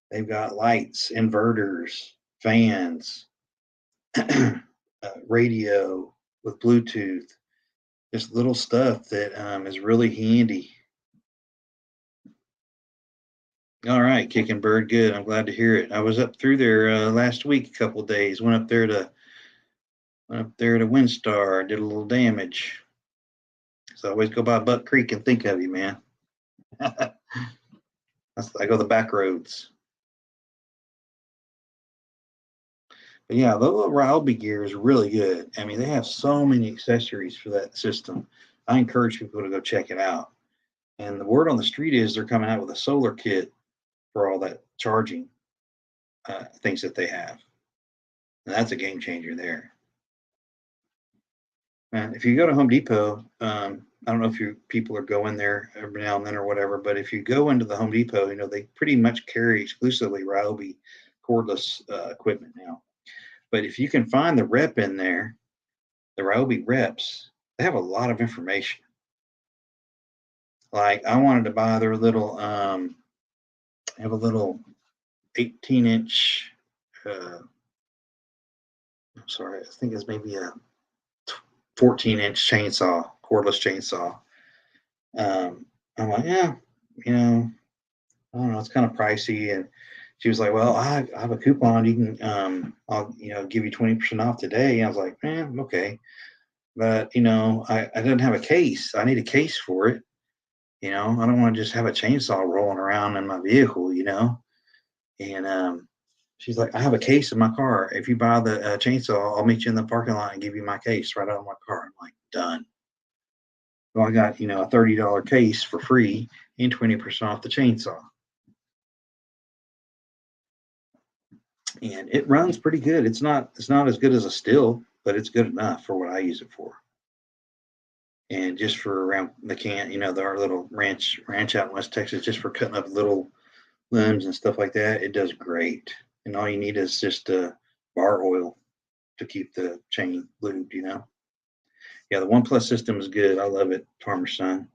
They've got lights, inverters, fans, radio with Bluetooth, just little stuff that is really handy. All right, Kicking Bird, good. I'm glad to hear it. I was up through there last week, a couple of days. Went up there to Windstar, did a little damage. So I always go by Buck Creek and think of you, man. I go the back roads. But yeah, the little Ryobi gear is really good. I mean, they have so many accessories for that system. I encourage people to go check it out. And the word on the street is they're coming out with a solar kit for all that charging things that they have. And that's a game changer there. And if you go to Home Depot, I don't know if you people are going there every now and then or whatever, but if you go into the Home Depot, they pretty much carry exclusively Ryobi cordless equipment now. But if you can find the rep in there, the Ryobi reps, they have a lot of information. Like I wanted to buy their little, have a little 18-inch. I'm sorry, I think it's maybe a 14-inch chainsaw, cordless chainsaw. I'm like, yeah, you know, I don't know, it's kind of pricey. And she was like, well, I have a coupon. You can, I'll, give you 20% off today. And I was like, okay. But, I didn't have a case. I need a case for it. I don't want to just have a chainsaw rolling around in my vehicle. And she's like, I have a case in my car. If you buy the chainsaw, I'll meet you in the parking lot and give you my case right out of my car. I'm like, done. Well, I got, a $30 case for free and 20% off the chainsaw. And it runs pretty good. It's not as good as a Stihl, but it's good enough for what I use it for. And just for around the our little ranch out in West Texas, just for cutting up little limbs and stuff like that, it does great. And all you need is just bar oil to keep the chain lubed. Yeah, the OnePlus system is good. I love it, Farmer's Son.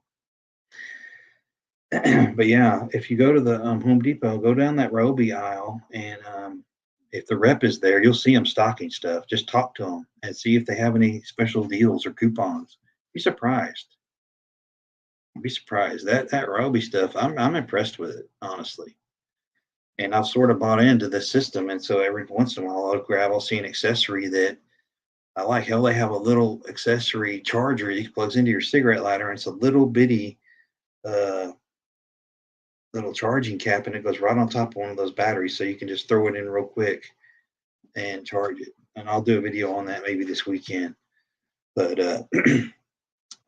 But yeah, if you go to the Home Depot, go down that Ryobi aisle, and if the rep is there, you'll see them stocking stuff. Just talk to them and see if they have any special deals or coupons. Be surprised. Be surprised. That Ryobi stuff, I'm impressed with it, honestly. And I've sort of bought into this system, and so every once in a while I'll see an accessory that I like. Hell, they have a little accessory charger you can plug into your cigarette lighter, and it's a little bitty uh, little charging cap, and it goes right on top of one of those batteries, so you can just throw it in real quick and charge it. And I'll do a video on that maybe this weekend. But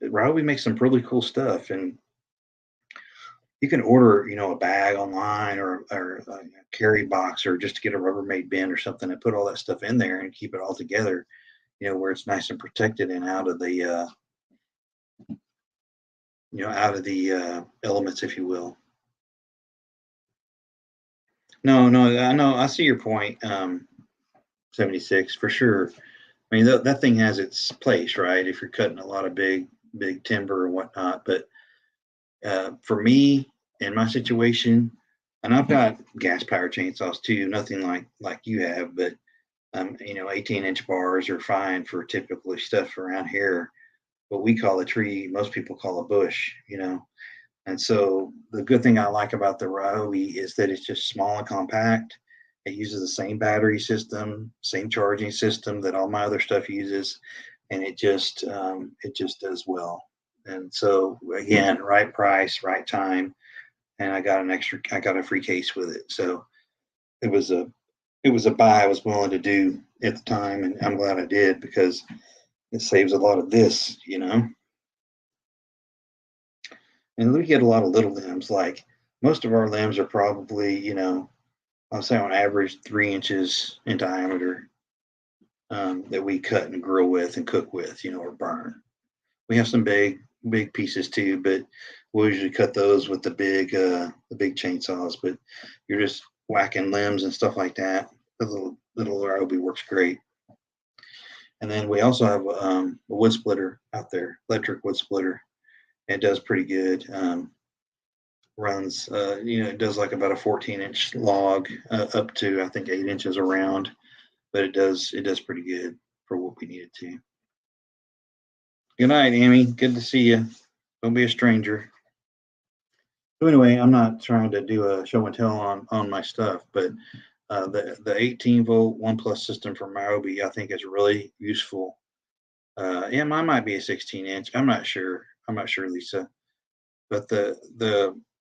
Ryobi makes some really cool stuff, and you can order, a bag online or a carry box, or just to get a Rubbermaid bin or something and put all that stuff in there and keep it all together, where it's nice and protected and out of the, elements, if you will. No, no, I know. I see your point. 76 for sure. I mean, that thing has its place, right? If you're cutting a lot of big timber or whatnot. But for me, in my situation, and I've got gas powered chainsaws too, nothing like you have, but 18-inch bars are fine for typically stuff around here. What we call a tree, most people call a bush. And so the good thing I like about the Ryobi is that it's just small and compact. It uses the same battery system, same charging system that all my other stuff uses, and it just does well. And so again, right price, right time, and I got a free case with it. So it was a buy I was willing to do at the time, and I'm glad I did because it saves a lot of this. And we get a lot of little limbs. Like most of our limbs are probably, I'll say on average 3 inches in diameter, that we cut and grill with and cook with, or burn. We have some big pieces too, but we'll usually cut those with the big chainsaws. But you're just whacking limbs and stuff like that. The little Ryobi works great. And then we also have a wood splitter out there, electric wood splitter. It does pretty good. Runs, it does like about a 14-inch log up to I think 8 inches around, but it does pretty good for what we needed to. Good night, Amy. Good to see you. Don't be a stranger. So anyway, I'm not trying to do a show and tell on my stuff, but the 18 volt One Plus system from Ryobi I think is really useful. Yeah, mine might be a 16-inch. I'm not sure. I'm not sure, Lisa. But the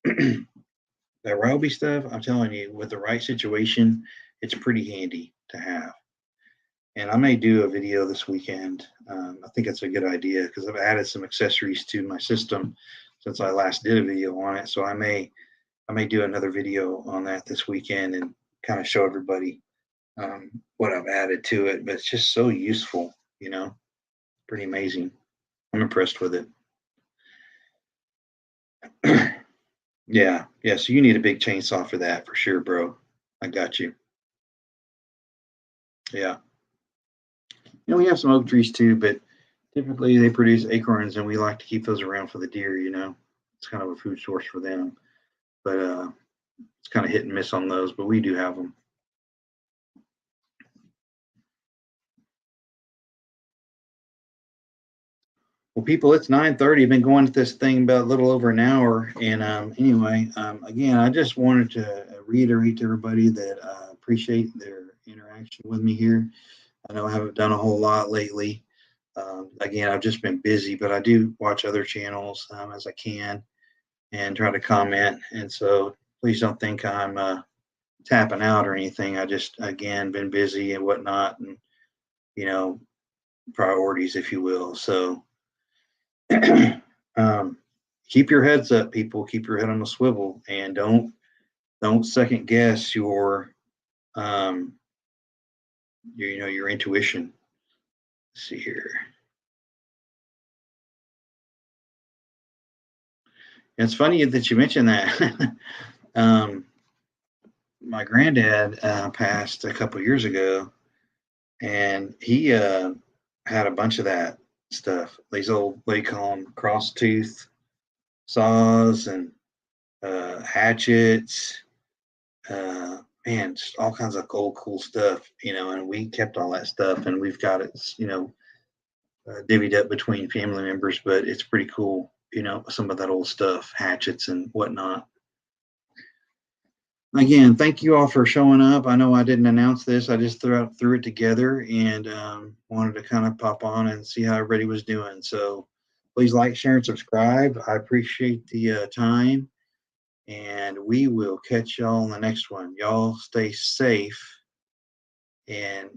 that Ryobi stuff, I'm telling you, with the right situation, it's pretty handy to have. And I may do a video this weekend. I think it's a good idea because I've added some accessories to my system since I last did a video on it. So I may do another video on that this weekend and kind of show everybody what I've added to it. But it's just so useful, pretty amazing. I'm impressed with it. Yeah. So you need a big chainsaw for that for sure, bro. I got you. Yeah. We have some oak trees too, but typically they produce acorns and we like to keep those around for the deer, It's kind of a food source for them. But it's kind of hit and miss on those, but we do have them. Well, people, it's 9:30. I've been going at this thing about a little over an hour. And anyway, again, I just wanted to reiterate to everybody that I appreciate their interaction with me here. I know I haven't done a whole lot lately. Again, I've just been busy, but I do watch other channels as I can and try to comment. And so please don't think I'm tapping out or anything. I just, again, been busy and whatnot and, priorities, if you will. So keep your heads up, people. Keep your head on the swivel and don't second guess your your intuition. Let's see here. It's funny that you mentioned that. My granddad passed a couple years ago, and he had a bunch of that stuff. These old, what do you call them, cross tooth saws and hatchets. Man, just all kinds of old cool stuff, and we kept all that stuff, and we've got it, divvied up between family members, but it's pretty cool, some of that old stuff, hatchets and whatnot. Again, thank you all for showing up. I know I didn't announce this. I just threw it together and wanted to kind of pop on and see how everybody was doing. So please like, share, and subscribe. I appreciate the time. And we will catch y'all in the next one. Y'all stay safe and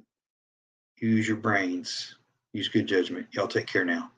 use your brains. Use good judgment. Y'all take care now.